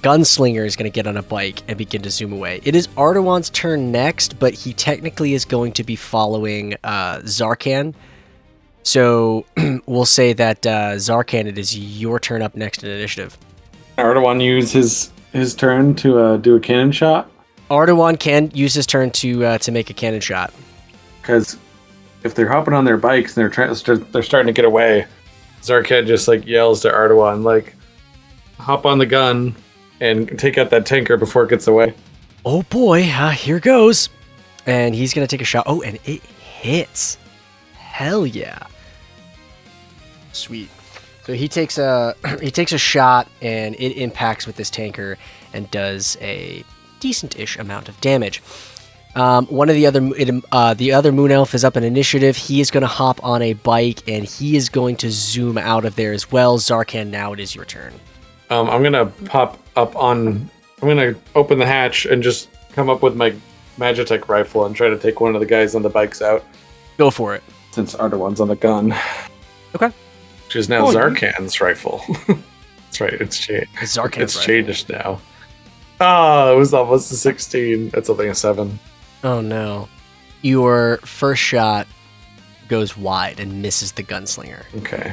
gunslinger is going to get on a bike and begin to zoom away. It is Ardawan's turn next, but he technically is going to be following Zarkan. So we'll say that Zarkan, it is your turn up next in initiative. Ardawan use his turn to do a cannon shot? Ardawan can use his turn to make a cannon shot. Because if they're hopping on their bikes and they're starting to get away, Zarkan just like yells to Ardawan, like, hop on the gun and take out that tanker before it gets away. Oh boy, here goes. And he's going to take a shot. Oh, and it hits. Hell yeah. Sweet. So he takes a shot and it impacts with this tanker and does a decent-ish amount of damage. One of the other Moon Elf is up in initiative. He is going to hop on a bike and he is going to zoom out of there as well. Zarkan, now it is your turn. I'm going to pop up on... I'm going to open the hatch and just come up with my Magitech rifle and try to take one of the guys on the bikes out. Go for it. Since Ardawan's on the gun. Okay. Which is now Zarkan's rifle. That's right, it's changed. It's changed now. Oh, it was almost a 16. That's only a 7. Oh no. Your first shot goes wide and misses the gunslinger. Okay.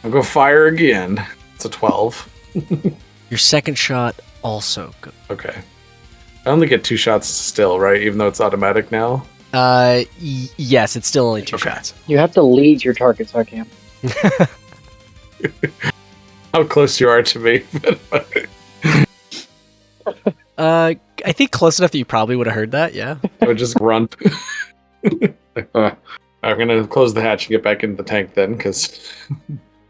I'll go fire again. It's a 12. Your second shot also goes. Okay. I only get 2 shots still, right? Even though it's automatic now? Yes, it's still only 2 shots. You have to lead your targets, I can. How close you are to me. I think close enough that you probably would have heard that, yeah. I would just run. I'm going to close the hatch and get back into the tank then, because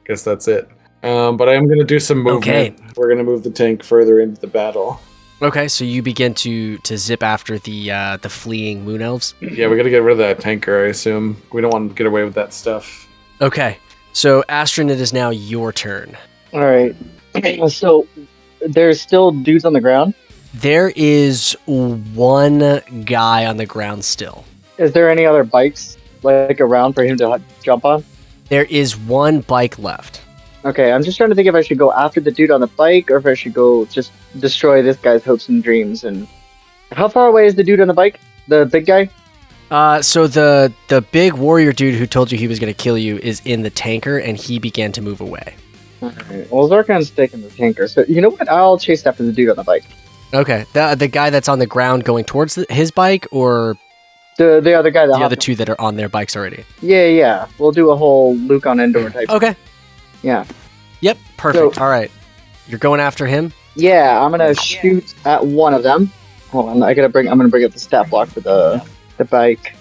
guess that's it. But I am going to do some movement. Okay. We're going to move the tank further into the battle. Okay, so you begin to zip after the fleeing Moon Elves. Yeah, we got to get rid of that tanker, I assume. We don't want to get away with that stuff. Okay, so Astrid, it is now your turn. All right. So there's still dudes on the ground? There is one guy on the ground still. Is there any other bikes like around for him to jump on? There is one bike left. Okay, I'm just trying to think if I should go after the dude on the bike or if I should go just destroy this guy's hopes and dreams. And how far away is the dude on the bike? The big guy? So the big warrior dude who told you he was going to kill you is in the tanker, and he began to move away. Alright, well, Zarkan's taking the tanker. So, you know what? I'll chase after the dude on the bike. Okay, the guy that's on the ground going towards his bike, or The other guy that the other two that are on their bikes already? Yeah. We'll do a whole Luke on Endor type. Okay. Yeah. Yep, perfect. So- All right. You're going after him? Yeah, I'm gonna shoot at one of them. Hold on, I'm gonna bring up the stat block for the bike.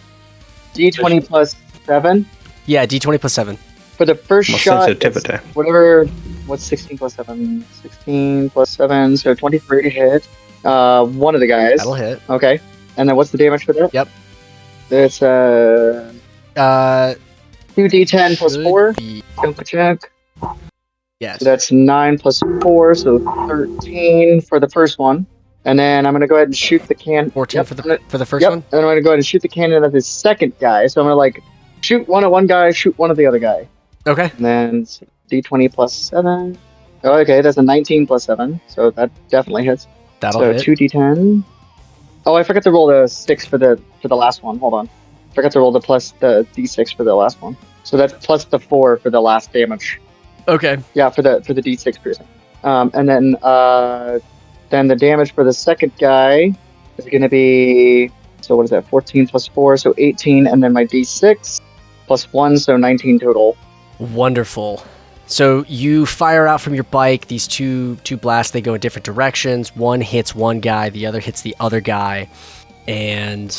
D20 plus 7 Yeah, D20 plus 7. for the first More shot. sensitivity. it's Whatever. What's 16 plus 7? 16 plus 7, so 23 to hit. One of the guys. That'll hit. Okay. And then what's the damage for that? Yep. It's 2d10 plus should 4. be- Check. Yes. So that's 9 plus 4, so 13 for the first one. And then I'm going to go ahead and shoot the can. 14 Yep, for I'm gonna- the first Yep, one? and I'm going to go ahead and shoot the cannon at the second guy. So I'm going to shoot one at one guy, shoot one at the other guy. Okay. And then it's D20 plus 7. Oh, okay, that's a 19 plus 7, so that definitely hits. That'll so hit. 2d10. Oh, I forgot to roll the 6 for the last one. Hold on. Forgot to roll the d6 for the last one. So that's plus the 4 for the last damage. Okay. Yeah, for the d6 piercing. And then the damage for the second guy is going to be, so what is that? 14 plus 4, so 18, and then my d6 plus 1, so 19 total. Wonderful. So you fire out from your bike. These two blasts, they go in different directions. One hits one guy, the other hits the other guy. And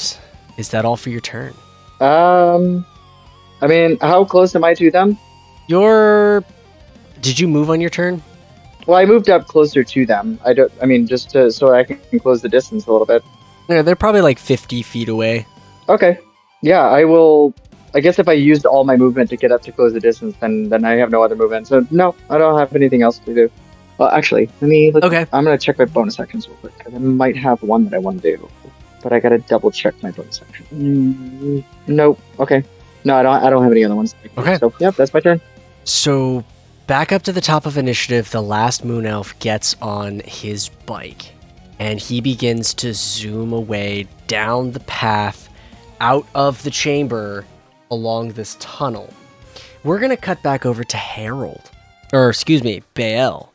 is that all for your turn? I mean, how close am I to them? Did you move on your turn? Well, I moved up closer to them. Just so I can close the distance a little bit. Yeah, they're probably like 50 feet away. Okay. Yeah, I will. I guess if I used all my movement to get up to close the distance, then I have no other movement. So no, I don't have anything else to do. Well, actually, let me look. Okay. I'm gonna check my bonus actions real quick, 'cause I might have one that I want to do, but I gotta double check my bonus action. Nope. Okay. No, I don't have any other ones. Okay. So, yep, that's my turn. So, back up to the top of initiative, the last Moon Elf gets on his bike, and he begins to zoom away down the path out of the chamber along this tunnel. We're going to cut back over to Harold. Or, excuse me, Bae'ell.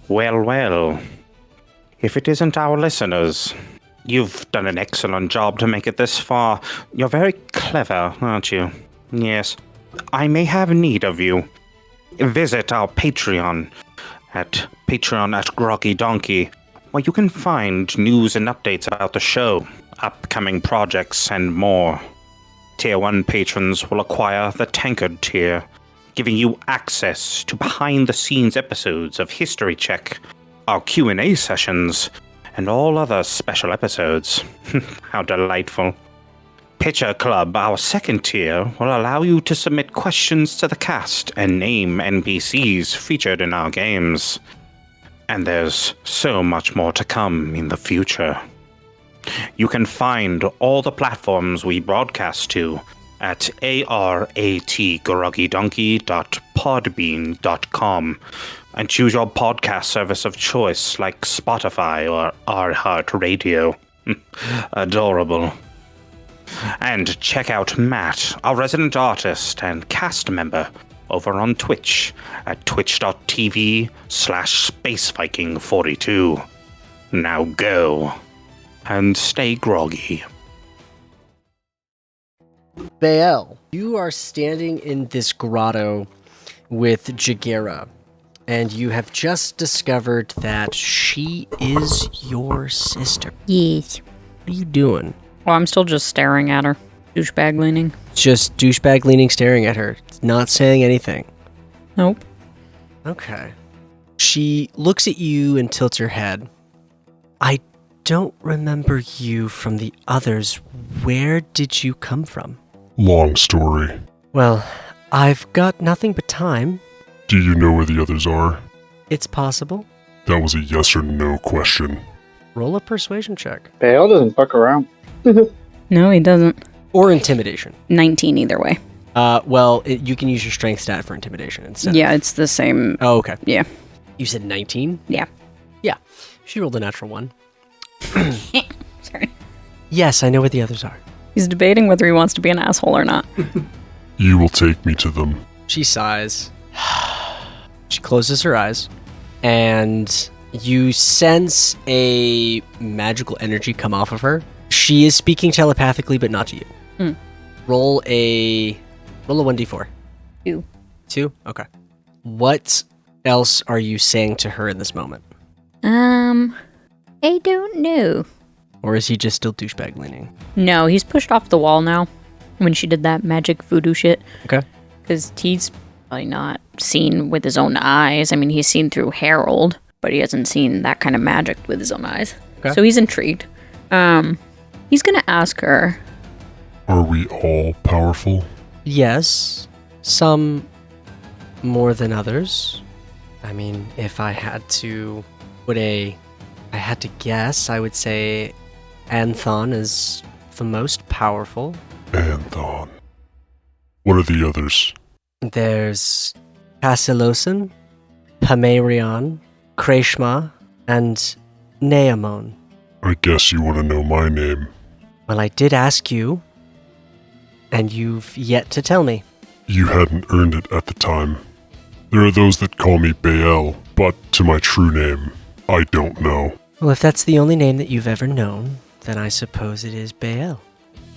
Well. If it isn't our listeners, you've done an excellent job to make it this far. You're very clever, aren't you? Yes. I may have need of you. Visit our Patreon at Groggy Donkey, where you can find news and updates about the show, upcoming projects, and more. Tier 1 patrons will acquire the Tankard tier, giving you access to behind-the-scenes episodes of History Check, our Q&A sessions, and all other special episodes. How delightful. Pitcher Club, our second tier, will allow you to submit questions to the cast and name NPCs featured in our games. And there's so much more to come in the future. You can find all the platforms we broadcast to at artgroggydonkey.podbean.com and choose your podcast service of choice like Spotify or iHeartRadio. Adorable. And check out Matt, our resident artist and cast member, over on Twitch at twitch.tv/SpaceViking42. Now go. And stay groggy. Bae'ell, you are standing in this grotto with Jagira, and you have just discovered that she is your sister. Yes. What are you doing? Well, I'm still just staring at her. Douchebag leaning. Just douchebag leaning, staring at her, not saying anything. Nope. Okay. She looks at you and tilts her head. I don't remember you from the others. Where did you come from? Long story. Well, I've got nothing but time. Do you know where the others are? It's possible. That was a yes or no question. Roll a persuasion check. Bae'ell doesn't fuck around. No, he doesn't. Or intimidation. 19 either way. You can use your strength stat for intimidation instead. Yeah, it's the same. Oh, okay. Yeah. You said 19? Yeah. Yeah. She rolled a natural 1. Sorry. Yes, I know where the others are. He's debating whether he wants to be an asshole or not. You will take me to them. She sighs. She closes her eyes. And you sense a magical energy come off of her. She is speaking telepathically, but not to you. Roll a 1d4. 2. 2? Okay. What else are you saying to her in this moment? I don't know. Or is he just still douchebag leaning? No, he's pushed off the wall now when she did that magic voodoo shit. Okay. Because he's probably not seen with his own eyes. I mean, he's seen through Harold, but he hasn't seen that kind of magic with his own eyes. Okay. So he's intrigued. He's going to ask her. Are we all powerful? Yes. Some more than others. I mean, if I had to guess, I would say Anthon is the most powerful. Anthon. What are the others? There's Casilosan, Pamarion, Kreshma, and Neamon. I guess you want to know my name. Well, I did ask you, and you've yet to tell me. You hadn't earned it at the time. There are those that call me Bae'ell, but to my true name, I don't know. Well, if that's the only name that you've ever known, then I suppose it is Bae'ell.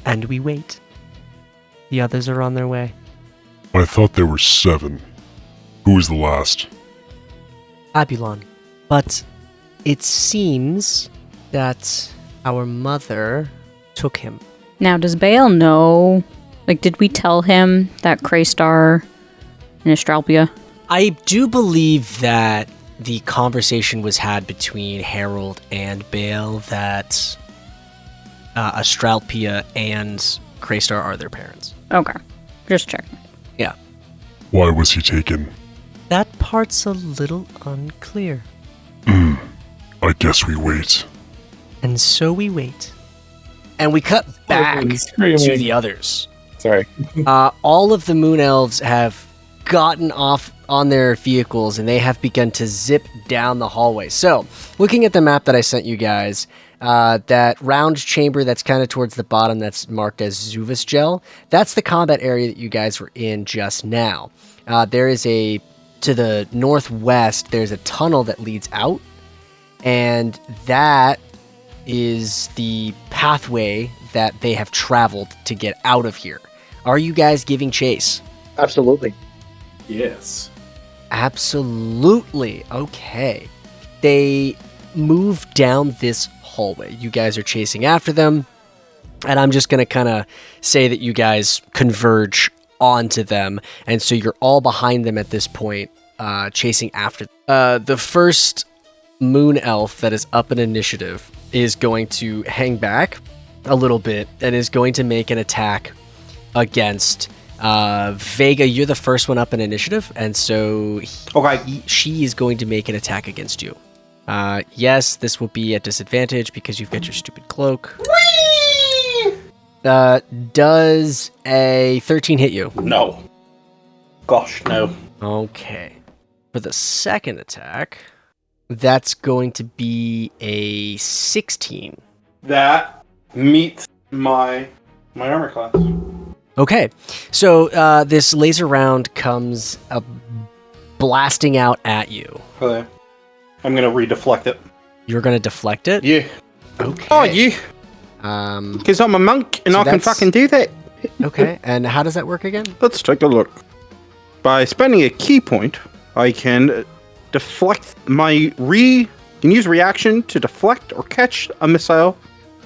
And we wait. The others are on their way. I thought there were 7. Who was the last? Abulon. But it seems that our mother took him. Now, does Bae'ell know? Like, did we tell him that Kraystar and Astralpia? I do believe that the conversation was had between Harold and Bae'ell that Astralpia and Kraystar are their parents. Okay. Just checking. Yeah. Why was he taken? That part's a little unclear. I guess we wait. And so we wait. And we cut back Screaming. to the others. Sorry. All of the Moon Elves have gotten off on their vehicles and they have begun to zip down the hallway. So, looking at the map that I sent you guys, that round chamber that's kind of towards the bottom that's marked as Zuvis Gel, that's the combat area that you guys were in just now. There is to the northwest, there's a tunnel that leads out, and that is the pathway that they have traveled to get out of here. Are you guys giving chase? Absolutely. Yes. Absolutely. Okay. They move down this hallway. You guys are chasing after them, and I'm just going to kind of say that you guys converge onto them, and so you're all behind them at this point, chasing after them. The first Moon Elf that is up in initiative is going to hang back a little bit and is going to make an attack against Vega. You're the first one up in initiative, and so she is going to make an attack against you. Yes, this will be at disadvantage because you've got your stupid cloak. Does a 13 hit you? No. Gosh, no. Okay. For the second attack, that's going to be a 16. That meets my armor class. Okay. So this laser round comes blasting out at you. Okay. I'm going to redeflect it. You're going to deflect it? Yeah. Okay. Oh, yeah. Because I'm a monk and so I can fucking do that. Okay. And how does that work again? Let's take a look. By spending a key point, I can deflect can use reaction to deflect or catch a missile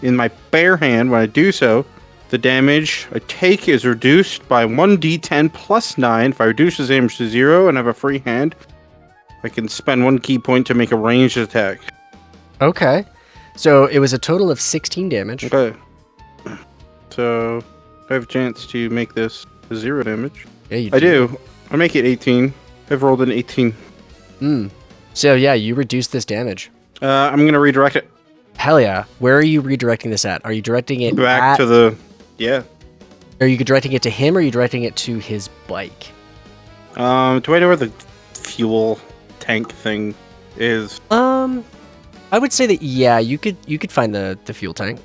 in my bare hand. When I do so, the damage I take is reduced by 1d10 plus 9. If I reduce the damage to 0 and have a free hand, I can spend 1 key point to make a ranged attack. Okay. So it was a total of 16 damage. Okay. So I have a chance to make this 0 damage. Yeah, you I do. I make it 18. I've rolled an 18. So yeah, you reduce this damage. I'm going to redirect it Hell yeah. Where are you redirecting this at? Are you directing it back to the... Yeah. Are you directing it to him or are you directing it to his bike? Do I know where the fuel tank thing is? I would say that yeah, you could find the fuel tank.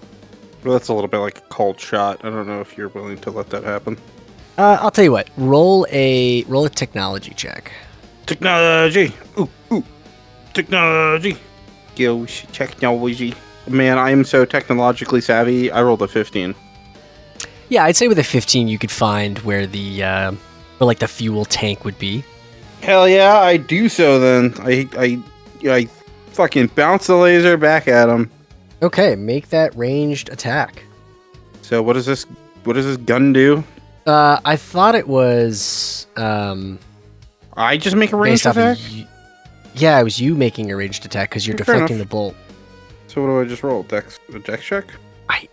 Well, that's a little bit like a cold shot. I don't know if you're willing to let that happen. I'll tell you what. Roll a technology check. Technology. Ooh. Technology. Gosh, technology. Man, I am so technologically savvy. I rolled a 15. Yeah, I'd say with a 15 you could find where the fuel tank would be. Hell yeah, I do so then. I fucking bounce the laser back at him. Okay, make that ranged attack. So what does this gun do? I thought it was I just make a ranged attack? Yeah, it was you making a ranged attack because you're deflecting the bolt. So what do I just roll? A dex check? I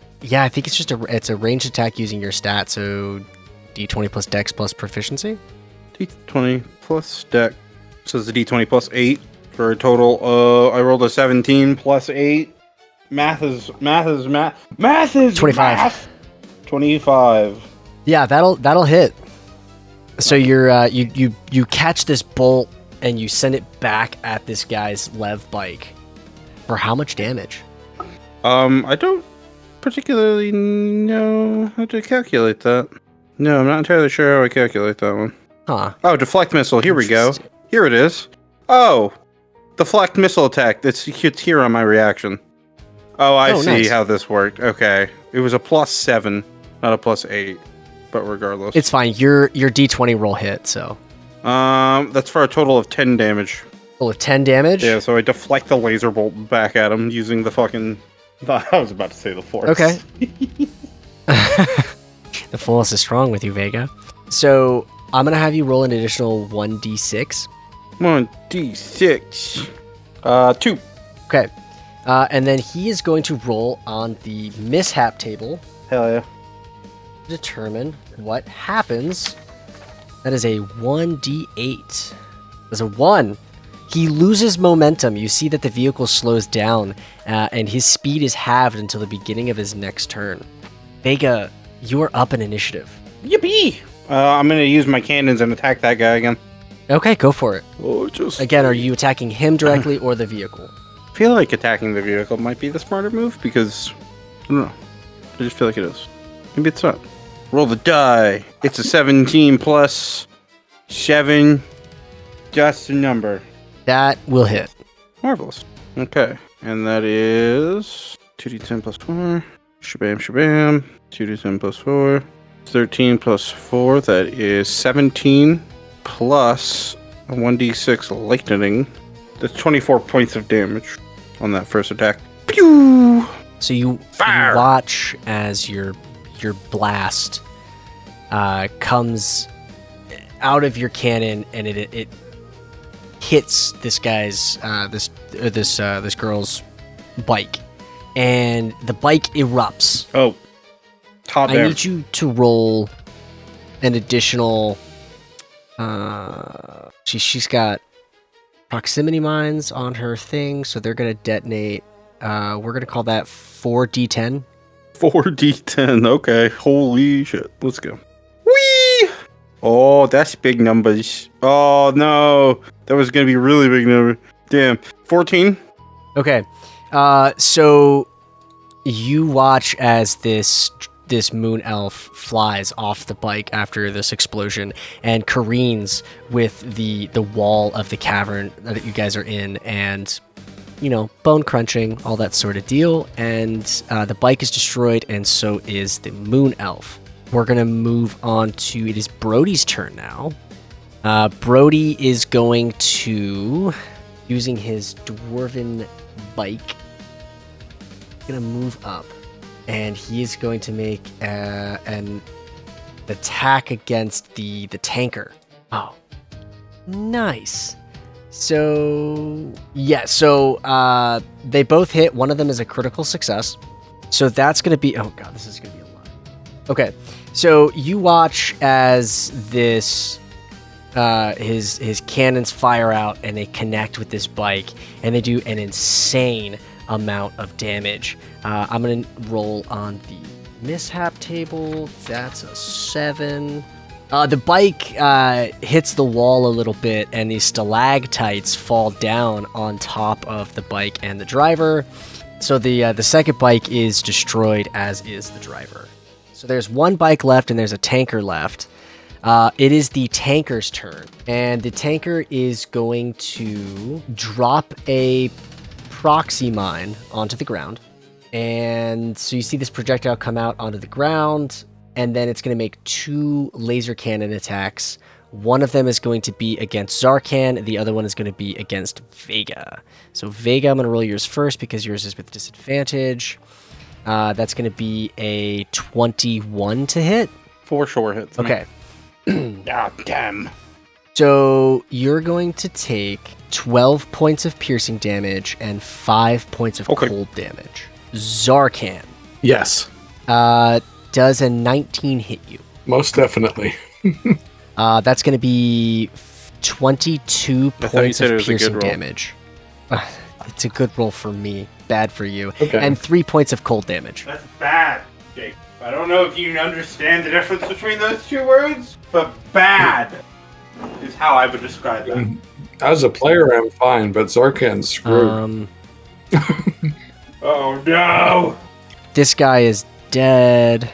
think it's just a ranged attack using your stat, so d20 plus dex plus proficiency. D20 plus dex. So it's a D20 plus 8 for a total. I rolled a 17 plus 8. Math is 25. Math. 25. Yeah, that'll hit. So you catch this bolt and you send it back at this guy's lev bike. For how much damage? I don't particularly know how to calculate that. No, I'm not entirely sure how I calculate that one. Huh. Oh, deflect missile. Here we go. Here it is. Oh, deflect missile attack. It's here on my reaction. Oh, I see nice. how this worked. Okay. It was a plus 7, not a plus 8. But regardless. It's fine. Your d20 roll hit, so. That's for a total of 10 damage. Roll of 10 damage? Yeah, so I deflect the laser bolt back at him using the fucking... I was about to say the force. Okay. The force is strong with you, Vega. So, I'm going to have you roll an additional 1d6. 1d6. 2. Okay. And then he is going to roll on the mishap table. Hell yeah. To determine what happens. That is a 1d8. As a 1. He loses momentum. You see that the vehicle slows down, and his speed is halved until the beginning of his next turn. Vega, you are up in initiative. Yippee! I'm gonna use my cannons and attack that guy again. Okay, go for it. Oh, just Again, are you attacking him directly or the vehicle? I feel like attacking the vehicle might be the smarter move because I don't know. I just feel like it is. Maybe it's not. Roll the die. It's a 17 plus 7. Just a number. That will hit. Marvelous. Okay. And that is 2d10 plus 4. Shabam, shabam. 2d10 plus 4. 13 plus 4. That is 17 plus a 1d6 lightning. That's 24 points of damage on that first attack. Pew! So you Fire! watch as your blast comes out of your cannon, and it hits this guy's this girl's bike, and the bike erupts. Oh, top I there. need you to roll an additional. She's got proximity mines on her thing, so they're gonna detonate. We're gonna call that 4d10. 4d10. Okay. Holy shit. Let's go. Whee! Oh, that's big numbers. Oh no, that was gonna be really big number. Damn. 14. Okay. So you watch as this moon elf flies off the bike after this explosion and careens with the wall of the cavern that you guys are in, and bone crunching, all that sort of deal. And the bike is destroyed, and so is the moon elf. We're gonna move on to, it is Brody's turn now. Brody is going to, using his dwarven bike, gonna move up, and he is going to make an attack against the tanker. Oh, nice. So yeah, they both hit. One of them is a critical success, so that's gonna be, oh god, this is gonna be a lot. Okay, so you watch as this his cannons fire out, and they connect with this bike, and they do an insane amount of damage. I'm gonna roll on the mishap table. That's a 7. The bike hits the wall a little bit, and these stalactites fall down on top of the bike and the driver. So the second bike is destroyed, as is the driver. So there's one bike left, and there's a tanker left. It is the tanker's turn, and the tanker is going to drop a proxy mine onto the ground. And so you see this projectile come out onto the ground, and then it's going to make 2 laser cannon attacks. One of them is going to be against Zarkan, the other one is going to be against Vega. So Vega, I'm going to roll yours first because yours is with disadvantage. That's going to be a 21 to hit. 4 sure hits. Okay. God damn. So you're going to take 12 points of piercing damage and 5 points of cold damage. Zarkan. Yes. Does a 19 hit you? Most definitely. That's going to be 22 points of piercing roll. damage. It's a good roll for me. Bad for you. Okay. And 3 points of cold damage. That's bad, Jake. I don't know if you understand the difference between those 2 words, but bad is how I would describe that. As a player, I'm fine, but Zarkan's screwed. Oh no! This guy is dead.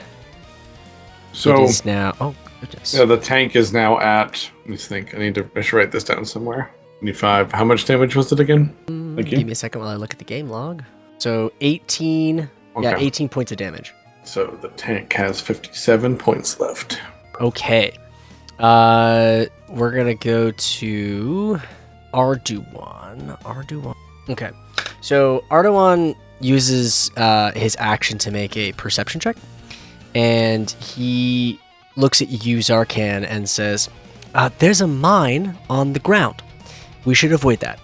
So it is now. Oh goodness. Yeah, the tank is now at. Let me think. I should write this down somewhere. 25. How much damage was it again? Thank you. Give me a second while I look at the game log. So 18. Okay. Yeah, 18 points of damage. So the tank has 57 points left. Okay. We're gonna go to Arduan. Okay. So Arduan uses his action to make a perception check, and he looks at you, Zarkan, and says, there's a mine on the ground. We should avoid that.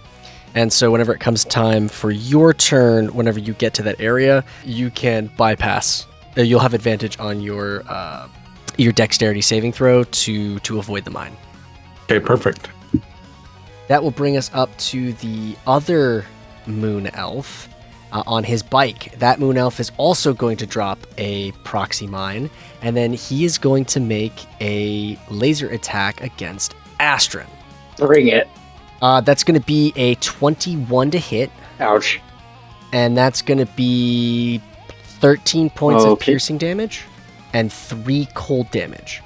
And so whenever it comes time for your turn, whenever you get to that area, you can bypass. You'll have advantage on your dexterity saving throw to avoid the mine. Okay, perfect. That will bring us up to the other Moon Elf on his bike. That Moon Elf is also going to drop a proxy mine, and then he is going to make a laser attack against Astrid. Bring it. That's going to be a 21 to hit, Ouch. and that's going to be 13 points of Okay. piercing damage and 3 cold damage.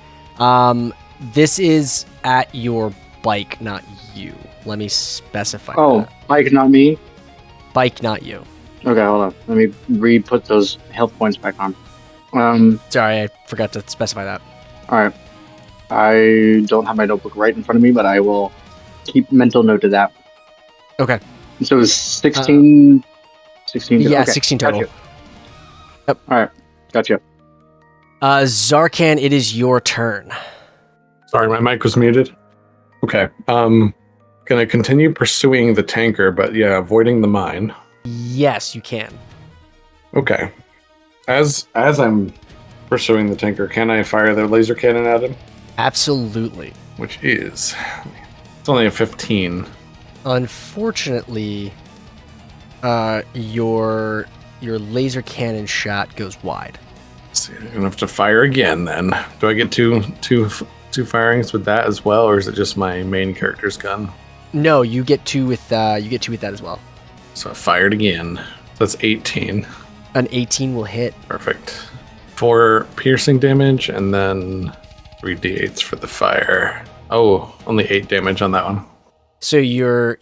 This is at your bike, not you. Let me specify Oh, that. Mike, not me? Bike, not you. Okay, hold on. Let me re-put those health points back on. Sorry, I forgot to specify that. Alright. I don't have my notebook right in front of me, but I will keep mental note of that. Okay. So it's 16... 16 Yeah, okay, 16 total. Gotcha. Yep. Alright, gotcha. Zarkan, it is your turn. Sorry, my mic was muted. Okay. Gonna continue pursuing the tanker, but yeah, avoiding the mine. Yes, you can. Okay. As I'm pursuing the tanker, can I fire the laser cannon at him? Absolutely. Which is... It's only a 15. Unfortunately, your laser cannon shot goes wide. Let's see, I'm gonna have to fire again then. Do I get two firings with that as well, or is it just my main character's gun? No, you get two with that as well. So I fired again. That's 18. An 18 will hit. Perfect. 4 piercing damage and then 3 d8s for the fire. Oh, only 8 damage on that one. So your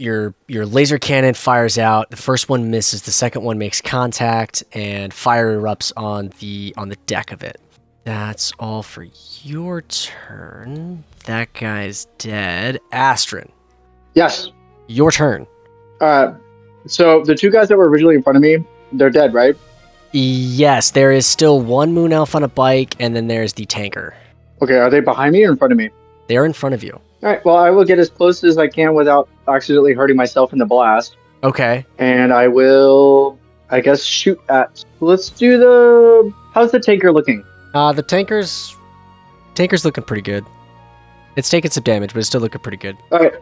laser cannon fires out. The first one misses. The second one makes contact, and fire erupts on the deck of it. That's all for your turn. That guy's dead. Astrid, Yes. your turn. So the two guys that were originally in front of me, they're dead, right? Yes, there is still one Moon Elf on a bike, and then there's the tanker. Okay, are they behind me or in front of me? They're in front of you. Alright, well, I will get as close as I can without accidentally hurting myself in the blast. Okay. And I will, I guess, shoot at... Let's do the... How's the tanker looking? The tanker's looking pretty good. It's taking some damage, but it's still looking pretty good. Alright,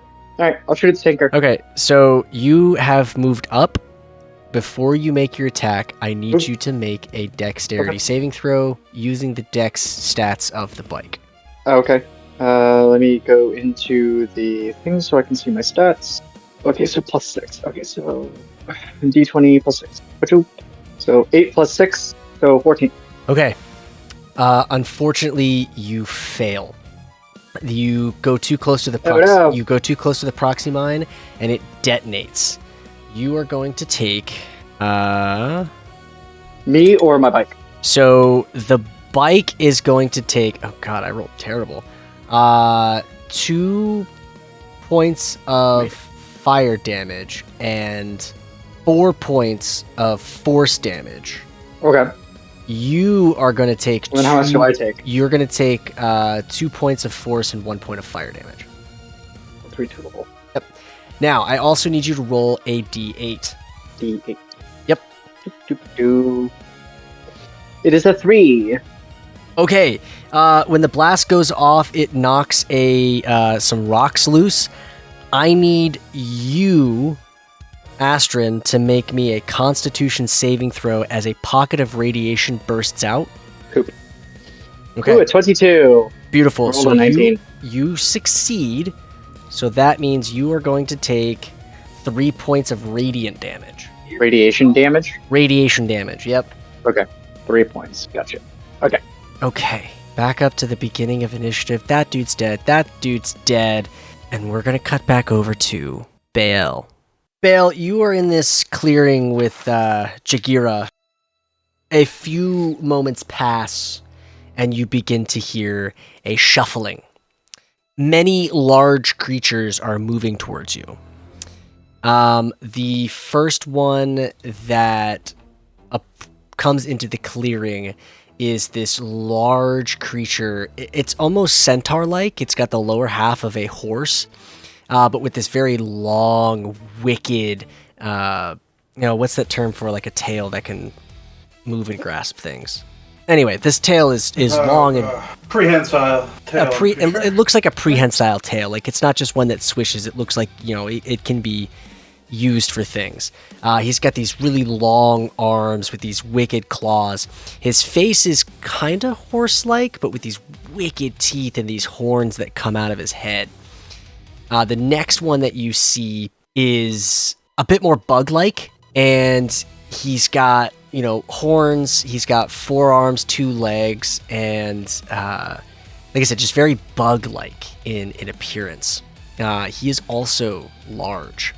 I'll shoot at the tanker. Okay, so you have moved up. Before you make your attack, I need you to make a dexterity saving throw using the dex stats of the bike. Okay. Let me go into the thing so I can see my stats. Okay, so +6. Okay, so d20 +6. So 8 + 6, so 14. Okay. Unfortunately, you fail. You go too close to the no. You go too close to the proxy mine, and it detonates. You are going to take. Me or my bike? So the bike is going to take. Oh God, I rolled terrible. 2 points of fire damage and 4 points of force damage. Okay. You are going to take. Then how much do I take? You're going to take 2 points of force and 1 point of fire damage. 3 total. Now, I also need you to roll a d8. D8. Yep. It is a 3. Okay. When the blast goes off, it knocks some rocks loose. I need you, Astrid, to make me a Constitution saving throw as a pocket of radiation bursts out. Poop. Okay. Ooh, a 22. Beautiful. Rolled So a 19. you succeed. So that means you are going to take 3 points of radiant damage. Radiation damage? Radiation damage, yep. Okay. 3 points. Gotcha. Okay. Okay. Back up to the beginning of initiative. That dude's dead. That dude's dead. And we're going to cut back over to Bae'ell. Bae'ell, you are in this clearing with Jagira. A few moments pass, and you begin to hear a shuffling. Many large creatures are moving towards you. The first one that comes into the clearing is this large creature. It's almost centaur-like. It's got the lower half of a horse, but with this very long, wicked, what's that term for like a tail that can move and grasp things? Anyway, this tail is long and prehensile tail. it looks like a prehensile tail. Like it's not just one that swishes. It looks like it can be used for things. He's got these really long arms with these wicked claws. His face is kind of horse-like, but with these wicked teeth and these horns that come out of his head. The next one that you see is a bit more bug-like, and he's got, horns, he's got 4 arms, 2 legs, and like I said, just very bug-like in appearance. He is also large.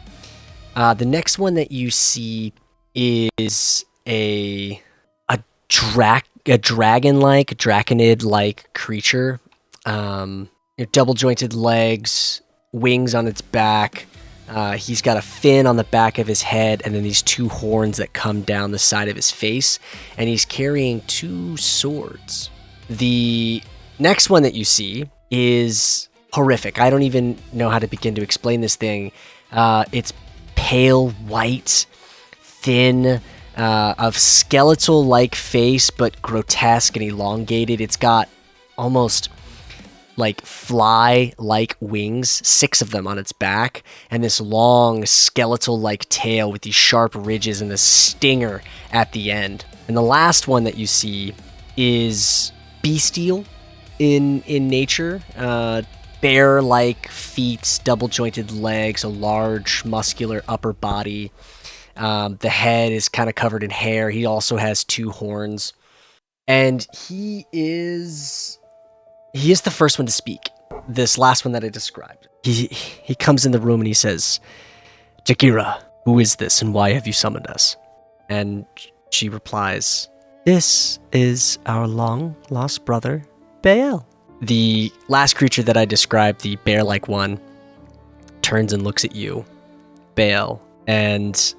The next one that you see is a dragon-like, draconid-like creature. Double-jointed legs, wings on its back. He's got a fin on the back of his head, and then these 2 horns that come down the side of his face, and he's carrying 2 swords. The next one that you see is horrific. I don't even know how to begin to explain this thing. It's pale white, thin, of skeletal-like face, but grotesque and elongated. It's got almost like fly-like wings, 6 of them on its back, and this long skeletal-like tail with these sharp ridges and this stinger at the end. And the last one that you see is bestial in nature. Bear-like feet, double-jointed legs, a large muscular upper body. The head is kind of covered in hair. He also has 2 horns. And he is the first one to speak. This last one that I described. He comes in the room and he says, "Jagira, who is this and why have you summoned us?" And she replies, "This is our long-lost brother, Bae'ell." The last creature that I described, the bear-like one, turns and looks at you, Bae'ell, and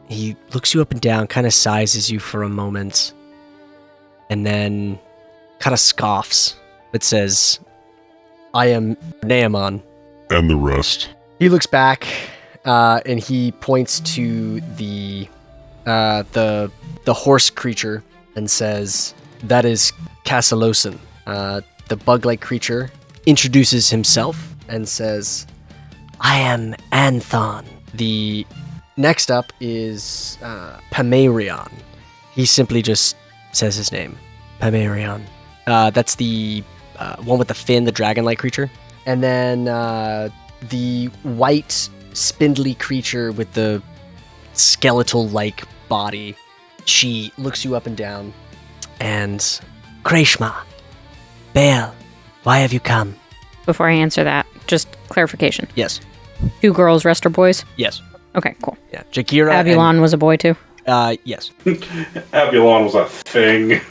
he looks you up and down, kind of sizes you for a moment, and then kind of scoffs, but says, "I am Naaman." And the rest. He looks back, and he points to the horse creature and says, "That is Casalosin." The bug-like creature introduces himself and says, "I am Anthon." The next up is Pamarion. He simply just says his name, Pamarion. That's the one with the fin, the dragon-like creature. And then the white, spindly creature with the skeletal-like body. She looks you up and down and, "Kreshma, Bae'ell, why have you come?" Before I answer that, just clarification. Yes. 2 girls, rest are boys? Yes. Okay, cool. Yeah. Jagira. Abulon was a boy too? Yes. Abulon was a thing.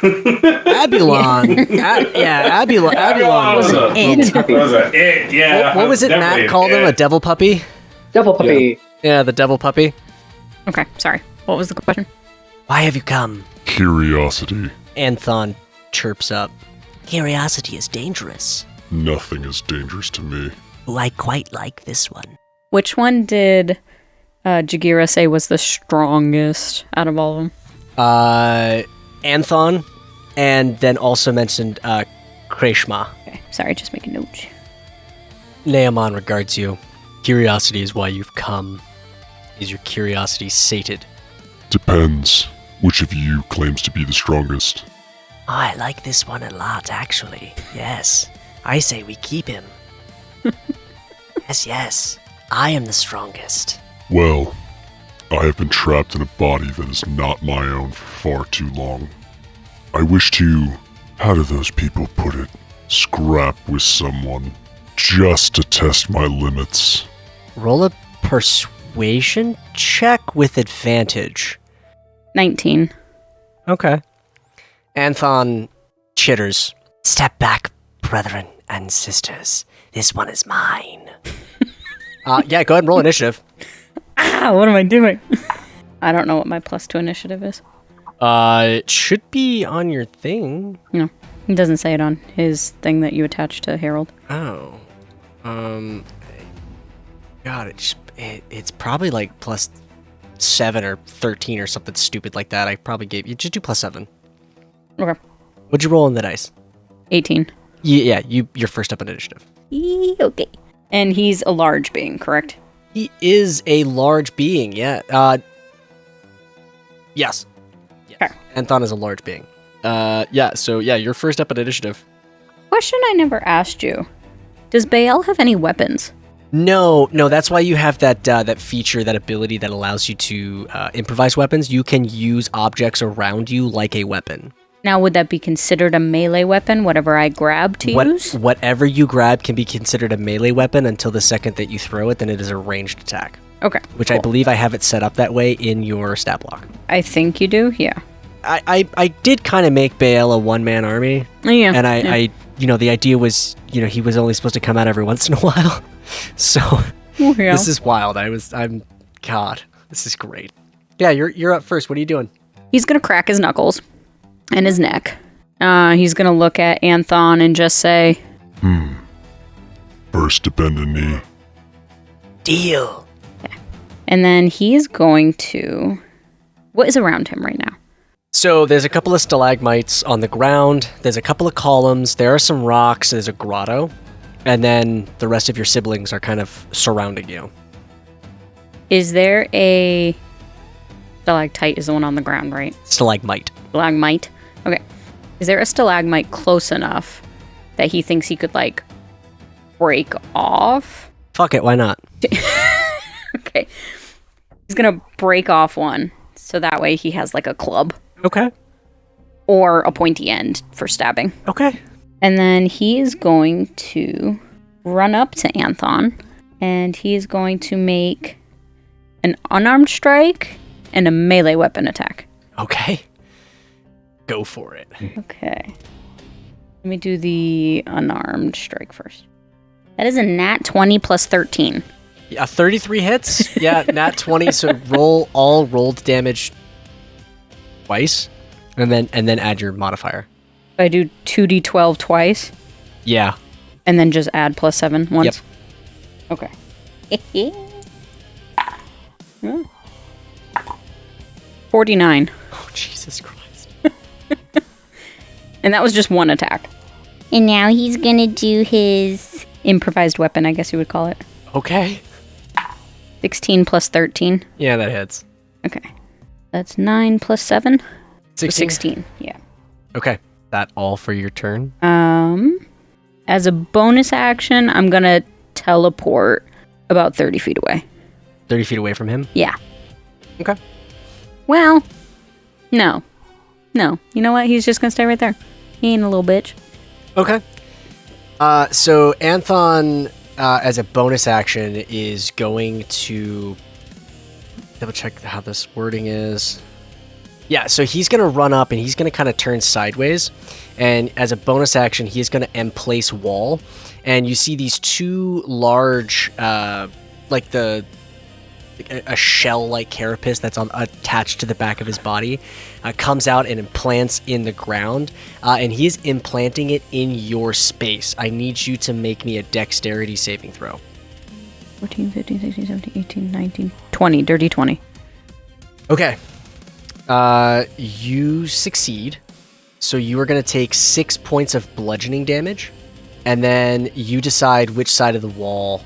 Abulon. Abulon was a it. Was a it, yeah. What was it Matt called him? A devil puppy? Devil puppy. Yeah, the devil puppy. Okay, sorry. What was the question? Why have you come? Curiosity. Anthon chirps up. Curiosity is dangerous. Nothing is dangerous to me. Oh, I quite like this one. Which one did Jagira say was the strongest out of all of them? Anthon, and then also mentioned Kreshma. Okay, sorry, just make a note. Naaman regards you. Curiosity is why you've come. Is your curiosity sated? Depends. Which of you claims to be the strongest? Oh, I like this one a lot, actually. Yes. I say we keep him. Yes. I am the strongest. Well, I have been trapped in a body that is not my own for far too long. I wish to, how do those people put it, scrap with someone, just to test my limits. Roll a persuasion check with advantage. 19. Okay. Anthon chitters. Step back, brethren and sisters. This one is mine. Yeah, go ahead and roll initiative. What am I doing? I don't know what my +2 initiative is. It should be on your thing. No, it doesn't say it on his thing that you attach to Harold. Oh. God, it's probably like +7 or 13 or something stupid like that. I probably gave you. Just do +7. Okay. What'd you roll on the dice? 18. You're first up in initiative. Okay. And he's a large being, correct? He is a large being, yeah. Yes. Okay. Anthon is a large being. You're first up in initiative. Question I never asked you. Does Bae'ell have any weapons? No, that's why you have that feature, that ability that allows you to improvise weapons. You can use objects around you like a weapon. Now, would that be considered a melee weapon, whatever I grab to use? Whatever you grab can be considered a melee weapon until the second that you throw it, then it is a ranged attack. Okay. Which I believe I have it set up that way in your stat block. I think you do, yeah. I did kind of make Bae'ell a one-man army. Yeah. And I the idea was, he was only supposed to come out every once in a while. So This is wild. God, this is great. Yeah, you're up first. What are you doing? He's going to crack his knuckles and his neck. He's going to look at Anthon and just say, First to bend a knee. Deal. Okay. And then he's going to... What is around him right now? So there's a couple of stalagmites on the ground. There's a couple of columns. There are some rocks. There's a grotto. And then the rest of your siblings are kind of surrounding you. Is there a... Stalactite is the one on the ground, right? Stalagmite. Stalagmite? Okay. Is there a stalagmite close enough that he thinks he could, break off? Fuck it, why not? Okay. He's gonna break off one, so that way he has, a club. Okay. Or a pointy end for stabbing. Okay. And then he is going to run up to Anthon, and he is going to make an unarmed strike and a melee weapon attack. Okay. Go for it. Okay. Let me do the unarmed strike first. That is a nat 20 plus 13. Yeah, 33 hits. Yeah, nat 20. So roll all rolled damage twice, and then add your modifier. I do 2d12 twice. Yeah. And then just add plus 7 once. Yep. Okay. 49. Oh, Jesus Christ. And that was just one attack. And now he's gonna do his improvised weapon, I guess you would call it. Okay. 16 plus 13. Yeah, that hits. Okay. That's 9 plus 7. 16. 16, yeah. Okay. That all for your turn? As a bonus action, I'm gonna teleport about 30 feet away. 30 feet away from him? Yeah. Okay. Well, no. You know what? He's just gonna stay right there. He ain't a little bitch. Okay. So Anthon, as a bonus action, is going to double check how this wording is. Yeah, so he's going to run up and he's going to kind of turn sideways. And as a bonus action, he's going to place wall. And you see these two large, a shell-like carapace that's attached to the back of his body, comes out and implants in the ground. And he is implanting it in your space. I need you to make me a dexterity saving throw. 14, 15, 16, 17, 18, 19, 20. Dirty 20. Okay. You succeed. So you are going to take 6 points of bludgeoning damage. And then you decide which side of the wall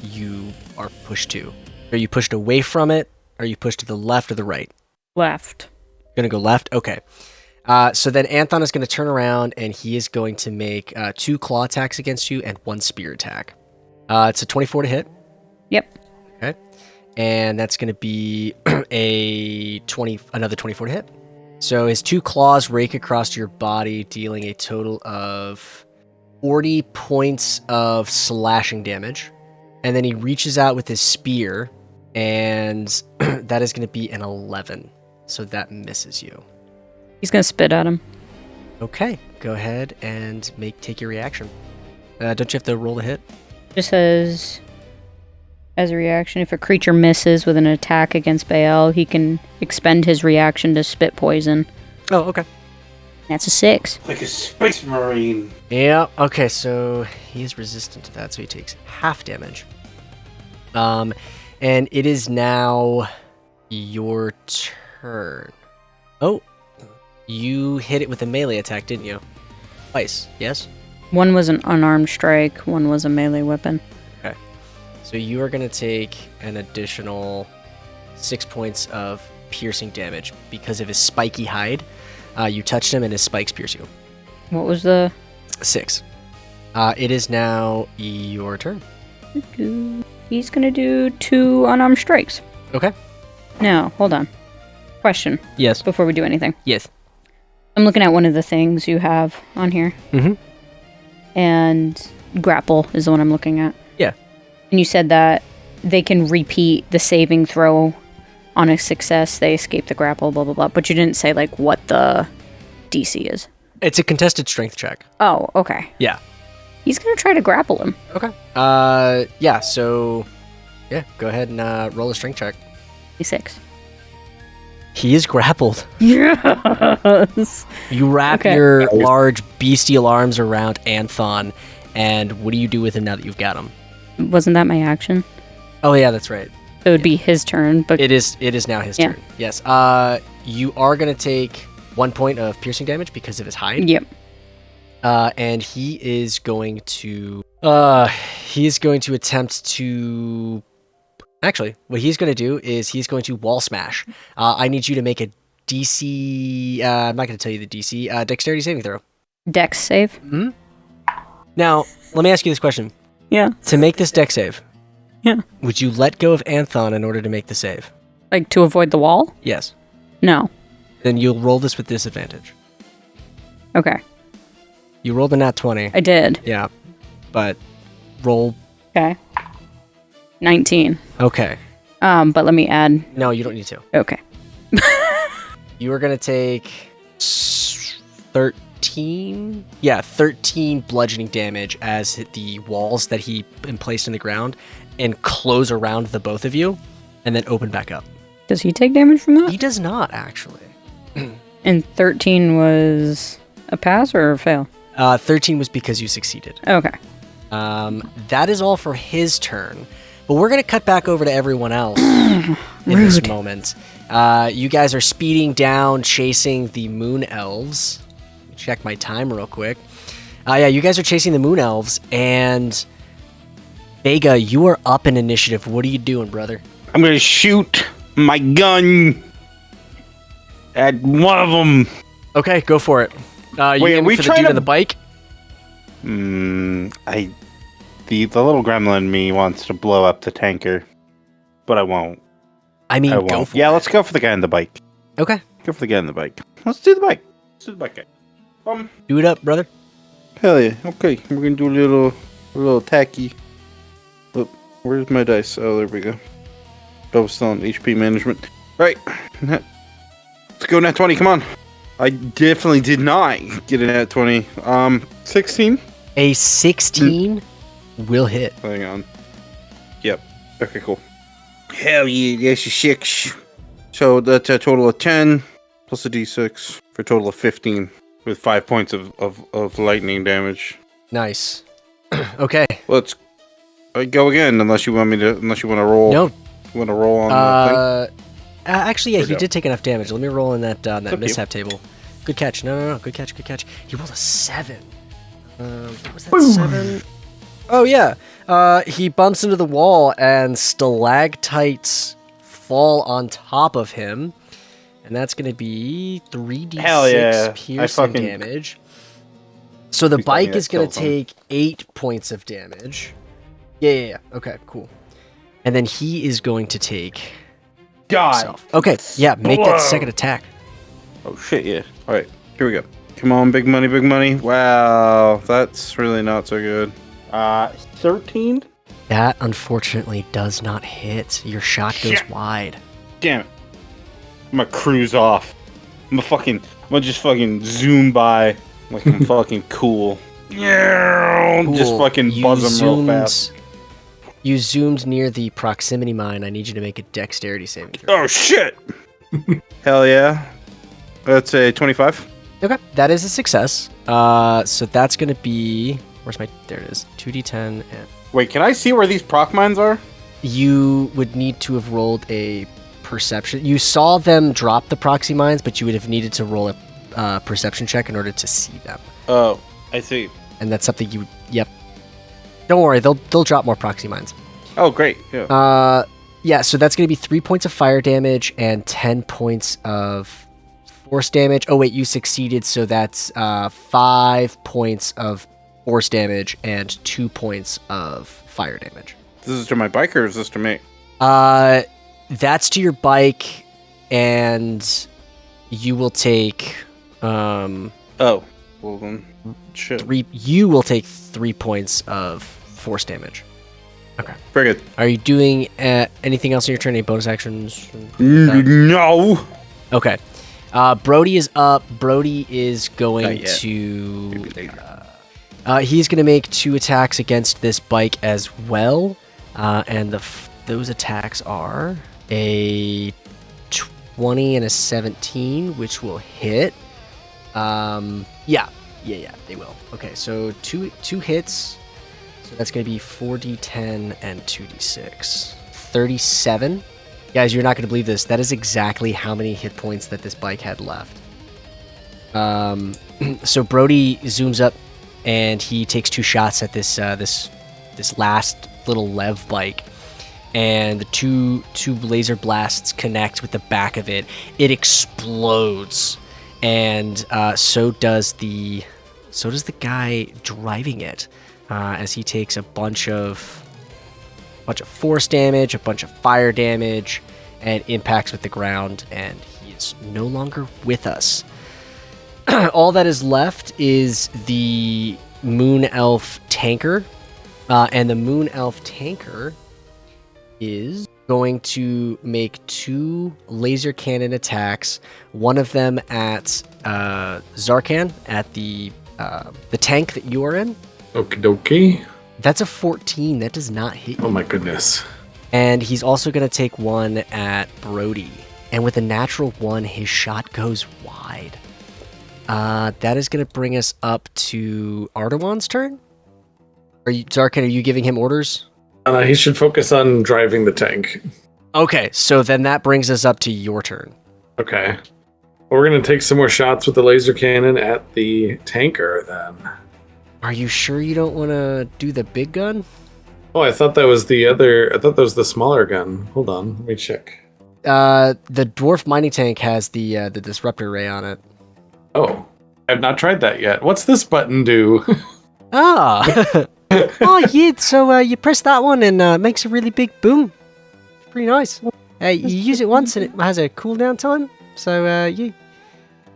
you are pushed to. Are you pushed away from it? Are you pushed to the left or the right? Left. Gonna go left? Okay. So then Anthon is going to turn around and he is going to make 2 claw attacks against you and 1 spear attack. It's a 24 to hit. Yep. Okay. And that's going to be another 24 to hit. So his 2 claws rake across your body, dealing a total of 40 points of slashing damage. And then he reaches out with his spear, and that is going to be an 11. So that misses you. He's gonna spit at him. Okay, go ahead and take your reaction. Don't you have to roll the hit? Just says, as a reaction, if a creature misses with an attack against Bae'ell, he can expend his reaction to spit poison. Oh, okay. That's a 6. Like a space marine. Yeah, okay, so he is resistant to that, so he takes half damage. And it is now your turn. Oh, You hit it with a melee attack, didn't you? Twice, yes? One was an unarmed strike, one was a melee weapon. Okay. So you are going to take an additional 6 points of piercing damage because of his spiky hide. You touched him and his spikes pierce you. What was the... 6. It is now your turn. He's gonna do 2 unarmed strikes. Okay. Now, hold on. Question Yes. before we do anything. Yes. I'm looking at one of the things you have on here. Mm-hmm. And grapple is the one I'm looking at. Yeah. And you said that they can repeat the saving throw on a success. They escape the grapple, blah, blah, blah. But you didn't say, like, what the DC is. It's a contested strength check. Oh, okay. Yeah. He's going to try to grapple him. Okay. Yeah, so... Yeah, go ahead and roll a strength check. 6. He is grappled. Yes. You wrap Okay. your large bestial arms around Anthon, and what do you do with him now that you've got him? Wasn't that my action? Oh, yeah, that's right. It would be his turn, but... It is now his Yeah. turn. Yes. You are going to take 1 point of piercing damage because of his hide. Yep. And he is going to attempt to... Actually, what he's going to do is he's going to wall smash. I need you to make a DC... I'm not going to tell you the DC. Dexterity saving throw. Dex save? Hmm? Now, let me ask you this question. Yeah. To make this dex save, Yeah. would you let go of Anthon in order to make the save? Like, to avoid the wall? Yes. No. Then you'll roll this with disadvantage. Okay. You rolled a nat 20. I did. Yeah. But roll... Okay. 19. Okay. But let me add... No, you don't need to. Okay. You are going to take 13? Yeah, 13 bludgeoning damage as the walls that he placed in the ground and close around the both of you and then open back up. Does he take damage from that? He does not, actually. And 13 was a pass or a fail? 13 was because you succeeded. Okay. That is all for his turn. But we're going to cut back over to everyone else in this moment. You guys are speeding down, chasing the Moon Elves. Let me check my time real quick. Yeah, you guys are chasing the Moon Elves, and Vega, you are up in initiative. What are you doing, brother? I'm going to shoot my gun at one of them. Okay, go for it. You Wait, are aiming we for the trying dude to- on the bike? The little gremlin in me wants to blow up the tanker, but I won't. I mean, I go won't. for Yeah, it. let's go for the guy on the bike. Okay, Go for the guy on the bike. Let's do the bike. Let's do the bike guy. do it up, brother. Hell yeah. Okay, we're gonna do a little tacky. Oh, where's my dice? Oh, there we go. Oh, still on HP management. Right. Let's go nat 20. Come on. I definitely did not get a nat 20. 16. A 16 will hit. Hang on. Yep. Okay, cool. Hell yeah, that's a 6. So that's a total of 10 plus a d6 for a total of 15 with 5 points of lightning damage. Nice. Okay. Let's go again, unless you want to roll. No. You want to roll on the thing? Actually, yeah, Or he no? did take enough damage. Let me roll in that up to you. mishap table. Good catch. No. Good catch. He rolled a 7. What was that, 7? Oh, yeah. He bumps into the wall, and stalactites fall on top of him. And that's going to be 3d6 Hell yeah. I piercing fucking- damage. So the Please tell me bike that is going to kills him. take 8 points of damage. Yeah. Okay, cool. And then he is going to take... Die. himself. Okay, yeah, make that second attack. Oh shit, yeah. Alright, here we go. Come on, big money, big money. Wow, that's really not so good. 13? That unfortunately does not hit. Your shot goes Shit. wide. Damn it. I'm gonna cruise off. I'm gonna just fucking zoom by like I'm fucking cool. Yeah, just Cool. fucking You buzz them real fast. You zoomed near the proximity mine. I need you to make a dexterity saving throw. Oh shit! Hell yeah. That's a 25. Okay, that is a success. So that's gonna be there it is. 2d10 and Wait, can I see where these proc mines are? you would need to have rolled a perception. You saw them drop the proxy mines, but you would have needed to roll a perception check in order to see them. Oh, I see. And that's something you. Yep. Don't worry, they'll drop more proxy mines. Oh, great. Yeah. Yeah. So that's going to be 3 points of fire damage and 10 points of force damage. Oh wait, you succeeded, so that's 5 points of force damage and 2 points of fire damage. This is to my bike or is this to me? That's to your bike, and you will take Oh, well then, shit. you will take 3 points of force damage. Okay. Very good. Are you doing anything else in your turn? Any bonus actions? No. Okay. Brody is up. Brody is going Not yet. to. He's going to make 2 attacks against this bike as well, and those attacks are a 20 and a 17, which will hit. Yeah, they will. Okay, so two hits. So that's going to be 4d10 and 2d6. 37. Guys, you're not going to believe this. That is exactly how many hit points that this bike had left. So Brody zooms up and he takes 2 shots at this last little Lev bike, and the two laser blasts connect with the back of it. It explodes, and so does the guy driving it, as he takes a bunch of force damage, a bunch of fire damage, and impacts with the ground, and he is no longer with us. All that is left is the Moon Elf tanker, and the Moon Elf tanker is going to make 2 laser cannon attacks. One of them at Zarkan, at the tank that you are in. Okie dokie. That's a 14. That does not hit you. Oh my goodness. And he's also going to take one at Brody. And with a natural 1, his shot goes wide. That is going to bring us up to Ardawan's turn. Zarkan, are you giving him orders? He should focus on driving the tank. Okay, so then that brings us up to your turn. Okay. Well, we're going to take some more shots with the laser cannon at the tanker then. Are you sure you don't want to do the big gun? Oh, I thought that was the smaller gun. Hold on, let me check. The dwarf mining tank has the disruptor ray on it. Oh, I've not tried that yet. What's this button do? Ah! Oh, yeah, so you press that one and it makes a really big boom. Pretty nice. You use it once and it has a cooldown time. So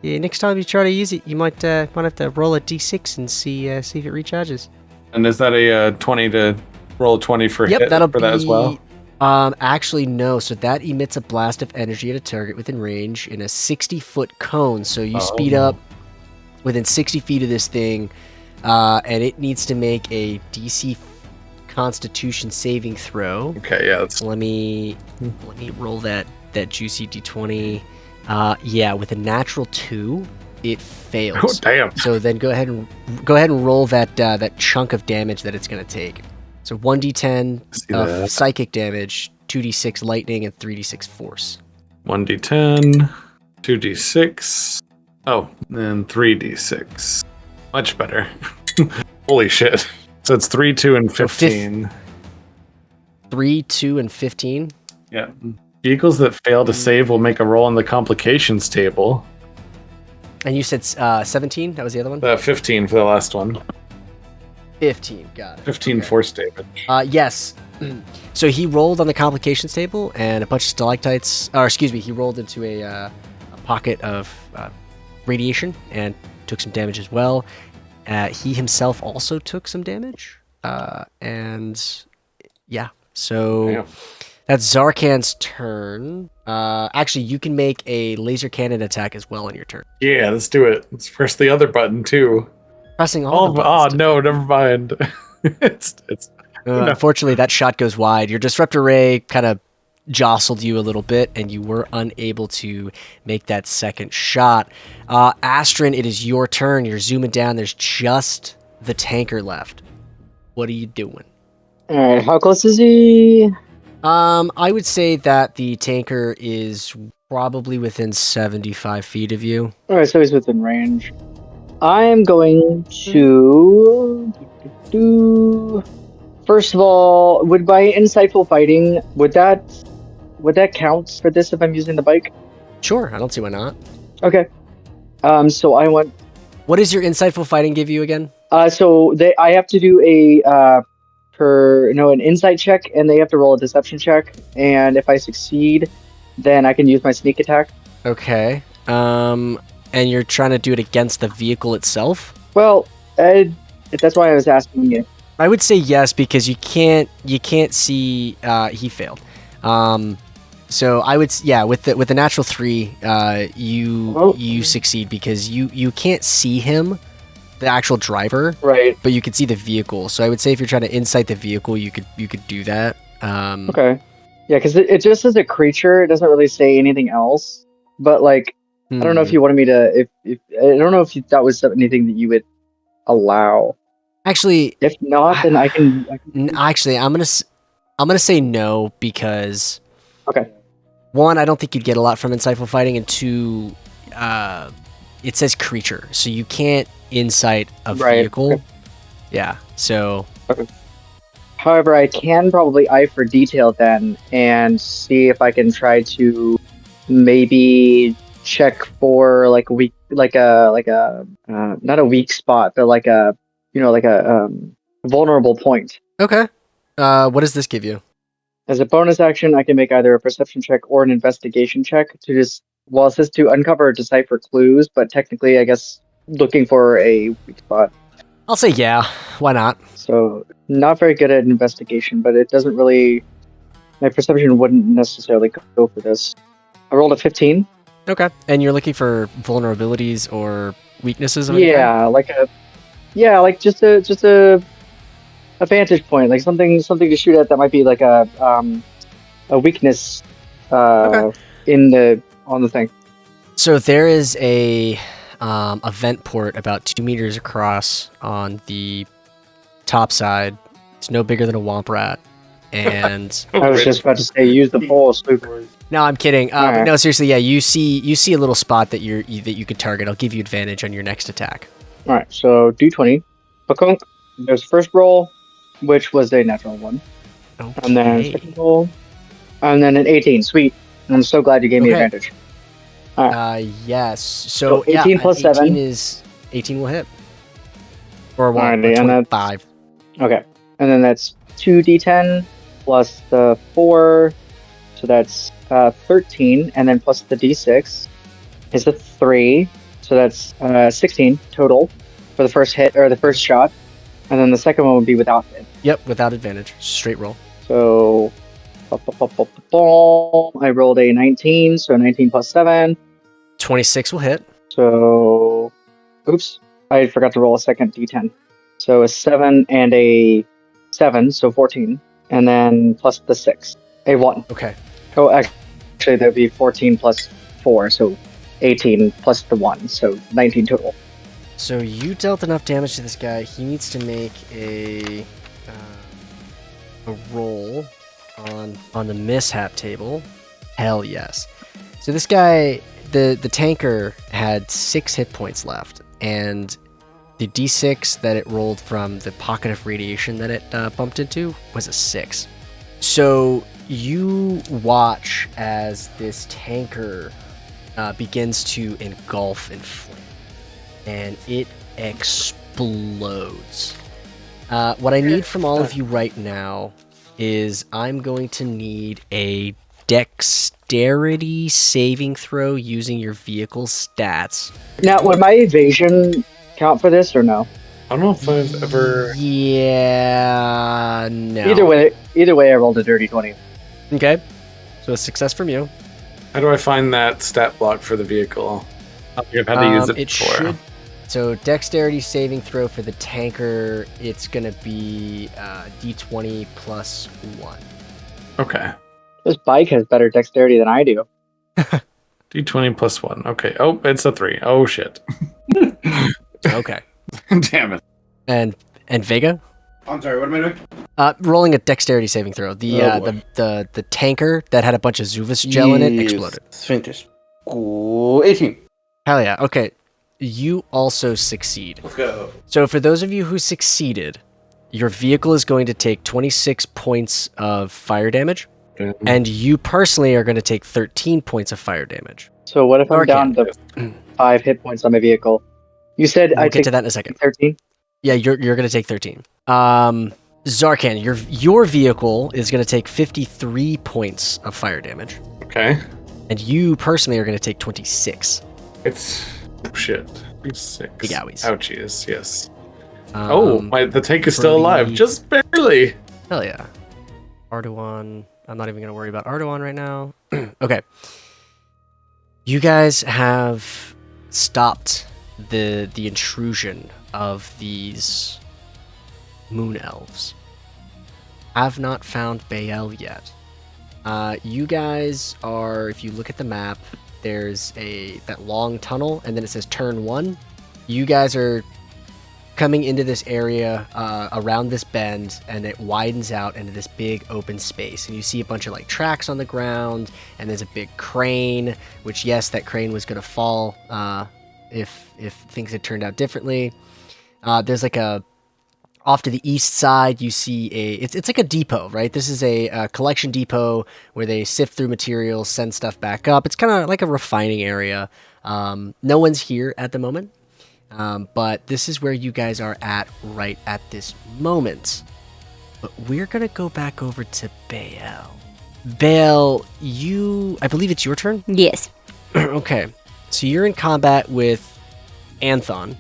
next time you try to use it, you might have to roll a d6 and see if it recharges. And is that a 20 to roll 20 for Yep, hit that'll for that as well? Actually, no. So that emits a blast of energy at a target within range in a 60-foot cone. So you speed up within 60 feet of this thing, and it needs to make a DC Constitution saving throw. Okay, yeah. Let me roll that juicy d20. Yeah, with a natural 2, it fails. Oh, damn. So then go ahead and roll that chunk of damage that it's going to take. So 1d10 of psychic damage, 2d6 lightning, and 3d6 force. 1d10, 2d6. Oh, and 3d6. Much better. Holy shit. So it's 3, 2, and 15. 3, 2, and 15? Yeah. Vehicles that fail to save will make a roll on the complications table. And you said 17? That was the other one? 15 for the last one. 15, got it. 15 okay. force damage. Yes. So he rolled on the complications table, and a bunch of stalactites, he rolled into a pocket of radiation and took some damage as well. He himself also took some damage. And yeah, so Yeah. that's Zarkan's turn. Actually, you can make a laser cannon attack as well on your turn. Yeah, let's do it. Let's press the other button too. Pressing all the buttons. No, never mind. it's Unfortunately, that shot goes wide. Your disruptor ray kind of jostled you a little bit, and you were unable to make that second shot. Astrid, it is your turn. You're zooming down. There's just the tanker left. What are you doing? All right, how close is he? I would say that the tanker is probably within 75 feet of you. All right, so he's within range. I'm going to First of all, would my insightful fighting would that count for this if I'm using the bike? Sure, I don't see why not. Okay. So I want. What does your insightful fighting give you again? I have to do an insight check, and they have to roll a deception check. And if I succeed, then I can use my sneak attack. Okay. And you're trying to do it against the vehicle itself? Well, that's why I was asking you. I would say yes, because you can't see he failed. So I would with the natural 3, you succeed because you can't see him, the actual driver, Right. but you can see the vehicle. So I would say if you're trying to insight the vehicle, you could do that. Okay. Yeah, because it just says a creature. It doesn't really say anything else. But like, I don't know if you wanted me to. If I don't know if that was anything that you would allow. Actually, if not, then I can. Actually, I'm gonna say no because. Okay. 1, I don't think you'd get a lot from insightful fighting, and 2, it says creature, so you can't insight a vehicle. Okay. Yeah. So. Okay. However, I can probably eye for detail then and see if I can try to maybe check for like a weak, not a weak spot, but like a vulnerable point. Okay. What does this give you? As a bonus action, I can make either a perception check or an investigation check to just, well, it says to uncover or decipher clues, but technically, I guess, looking for a weak spot. I'll say yeah. Why not? So, not very good at investigation, but it doesn't really... My perception wouldn't necessarily go for this. I rolled a 15. Okay. And you're looking for vulnerabilities or weaknesses of any kind? Like just a vantage point, like something to shoot at that might be like a weakness on the thing. So there is a vent port about 2 meters across on the top side. It's no bigger than a womp rat, and I was just about to say use the pole swoop. No, I'm kidding. But right. no, seriously, yeah, you see a little spot that you could target. I'll give you advantage on your next attack. All right, so D20. Bakunk. There's first roll, which was a natural 1. Okay. And then second roll, and then an 18. Sweet. I'm so glad you gave me advantage. All right. Yes. So 18 plus 7 is 18 will hit. Or 1. Alrighty, and that's 5. Okay, and then that's 2d10 plus the 4, so that's 13, and then plus the d6 is a 3, so that's 16 total for the first hit or the first shot, and then the second one would be without hit. Yep, without advantage, straight roll. So I rolled a 19, so 19 plus 7. 26 will hit. So, oops, I forgot to roll a second d10. So a 7 and a 7, so 14, and then plus the 6, a 1. Okay. Oh, actually, that would be 14 plus 4, so 18 plus the 1, so 19 total. So you dealt enough damage to this guy. He needs to make a roll on the mishap table. Hell yes. So this guy, the tanker, had 6 hit points left, and the d6 that it rolled from the pocket of radiation that it bumped into was a 6. So you watch as this tanker begins to engulf in flame, and it explodes. What I need from all of you right now is I'm going to need a dexterity saving throw using your vehicle's stats. Now, would my evasion count for this or no? I don't know if I've ever. Yeah, no. Either way, I rolled a dirty 20. Okay, so a success from you. How do I find that stat block for the vehicle? I don't think I've had to use it before. So dexterity saving throw for the tanker, it's gonna be d20 plus 1. Okay. This bike has better dexterity than I do. D20 plus 1. Okay. Oh, it's a 3. Oh, shit. Okay. Damn it. And Vega? I'm sorry, what am I doing? Rolling a dexterity saving throw. The tanker that had a bunch of Zuvus gel in it exploded. Fantastic. 18. Hell yeah. Okay. You also succeed. Let's go. So for those of you who succeeded, your vehicle is going to take 26 points of fire damage, and you personally are going to take 13 points of fire damage. So what if I'm Arcane. down to 5 hit points on my vehicle? You said We'll I get take to that in a second. 13? Yeah, you're going to take 13. Zarkan, your vehicle is going to take 53 points of fire damage, Okay. and you personally are going to take 26. It's shit. 6. Big owies. Ouchies. Yes. Um, The tank is still alive, just barely. Hell yeah. Ardoan. I'm not even going to worry about Ardoan right now. Okay. You guys have stopped the intrusion of these Moon Elves. Have not found Bae'ell yet. You guys are, if you look at the map, there's that long tunnel, and then it says turn 1. You guys are coming into this area around this bend, and it widens out into this big open space, and you see a bunch of like tracks on the ground, and there's a big crane, which yes, that crane was going to fall if things had turned out differently. There's like off to the east side, you see it's like a depot, right? This is a collection depot where they sift through materials, send stuff back up. It's kind of like a refining area. No one's here at the moment. But this is where you guys are at right at this moment. But we're going to go back over to Bae'ell. Bae'ell, I believe it's your turn? Yes. Okay. So you're in combat with Anthon.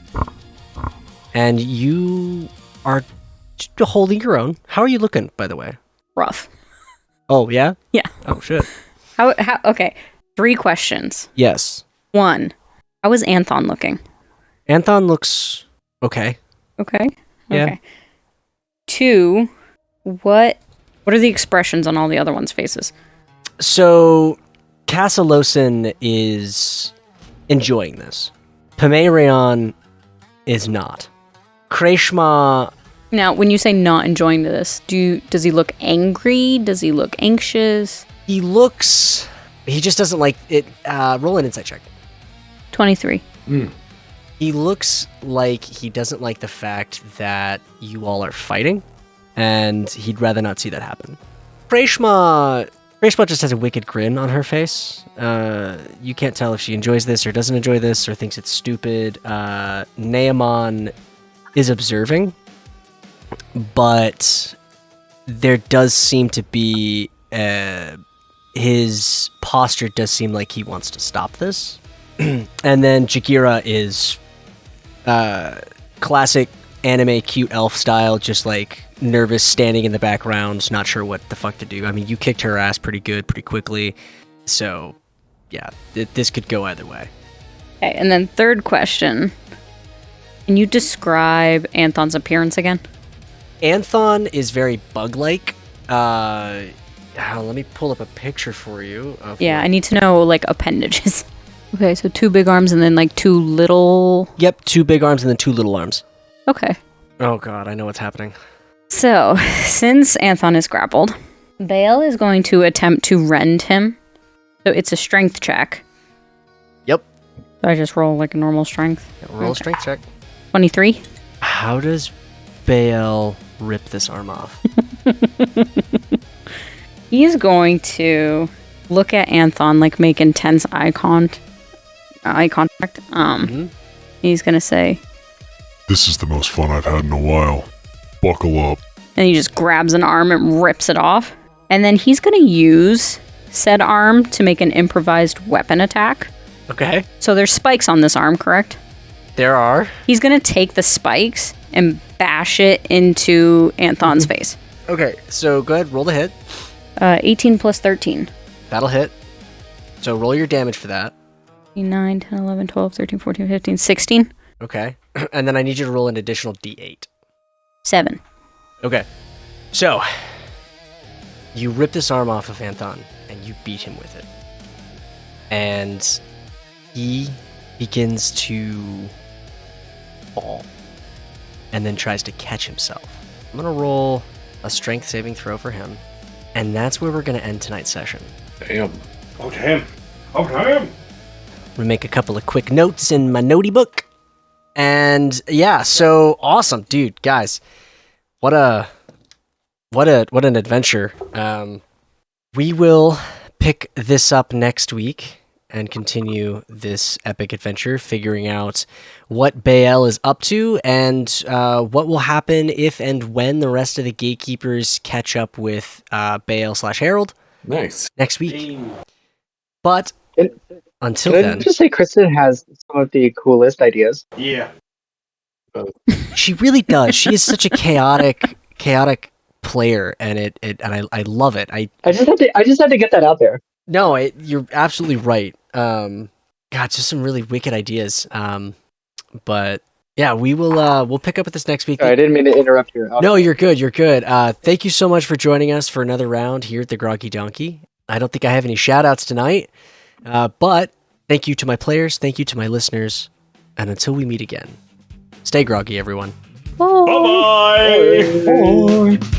And you are holding your own. How are you looking, by the way? Rough. Oh, yeah? Yeah. Oh, shit. How? Okay. 3 questions. Yes. 1. How is Anthon looking? Anthon looks okay. Okay. Yeah. Okay. 2. What are the expressions on all the other ones' faces? So, Casalosin is enjoying this. Pameraon is not. Kreshma, Now, when you say not enjoying this, does he look angry? Does he look anxious? he just doesn't like it. Roll an insight check. 23. He looks like he doesn't like the fact that you all are fighting, and he'd rather not see that happen. Kreshma just has a wicked grin on her face. You can't tell if she enjoys this or doesn't enjoy this or thinks it's stupid. Naamon is observing, but there does seem to be his posture does seem like he wants to stop this. And then Jagira is classic anime cute elf style, just like nervous, standing in the background, not sure what the fuck to do. I mean, you kicked her ass pretty good, pretty quickly, so yeah, this could go either way. Okay, and then 3rd question. Can you describe Anthon's appearance again? Anthon is very bug-like. Let me pull up a picture for you. Yeah, I need to know, like, appendages. Okay, so 2 big arms and then, like, 2 little... Yep, 2 big arms and then 2 little arms. Okay. Oh god, I know what's happening. So, since Anthon is grappled, Bae'ell is going to attempt to rend him. So it's a strength check. Yep. So I just roll, like, a normal strength. Roll a strength check. 23. How does Bae'ell rip this arm off? He's going to look at Anthon, like, make intense eye contact. He's going to say... This is the most fun I've had in a while. Buckle up. And he just grabs an arm and rips it off. And then he's going to use said arm to make an improvised weapon attack. Okay. So there's spikes on this arm, correct? There are. He's going to take the spikes and bash it into Anthon's face. Okay, so go ahead, roll the hit. 18 plus 13. That'll hit. So roll your damage for that. 9, 10, 11, 12, 13, 14, 15, 16. Okay. And then I need you to roll an additional d8. 7. Okay. So, you rip this arm off of Anthon, and you beat him with it. And he begins to fall, and then tries to catch himself. I'm going to roll a strength saving throw for him. And that's where we're going to end tonight's session. Damn. Oh, damn. Oh, damn. I'm gonna make a couple of quick notes in my notey book. And yeah, so awesome, dude, guys. What an adventure. We will pick this up next week and continue this epic adventure, figuring out what Bae'ell is up to and what will happen if and when the rest of the gatekeepers catch up with Bae'ell/Herald Nice. next week. But until Can I then, just say Kristen has some of the coolest ideas? Yeah. she really does. She is such a chaotic player, and I love it. I just had to get that out there. No, you're absolutely right. God, just some really wicked ideas. But yeah, we'll pick up with this next week. Sorry, I didn't mean to interrupt you. No, you're good. You're good. Thank you so much for joining us for another round here at the Groggy Donkey. I don't think I have any shout outs tonight, but thank you to my players. Thank you to my listeners. And until we meet again, stay groggy, everyone. Bye-bye. Bye.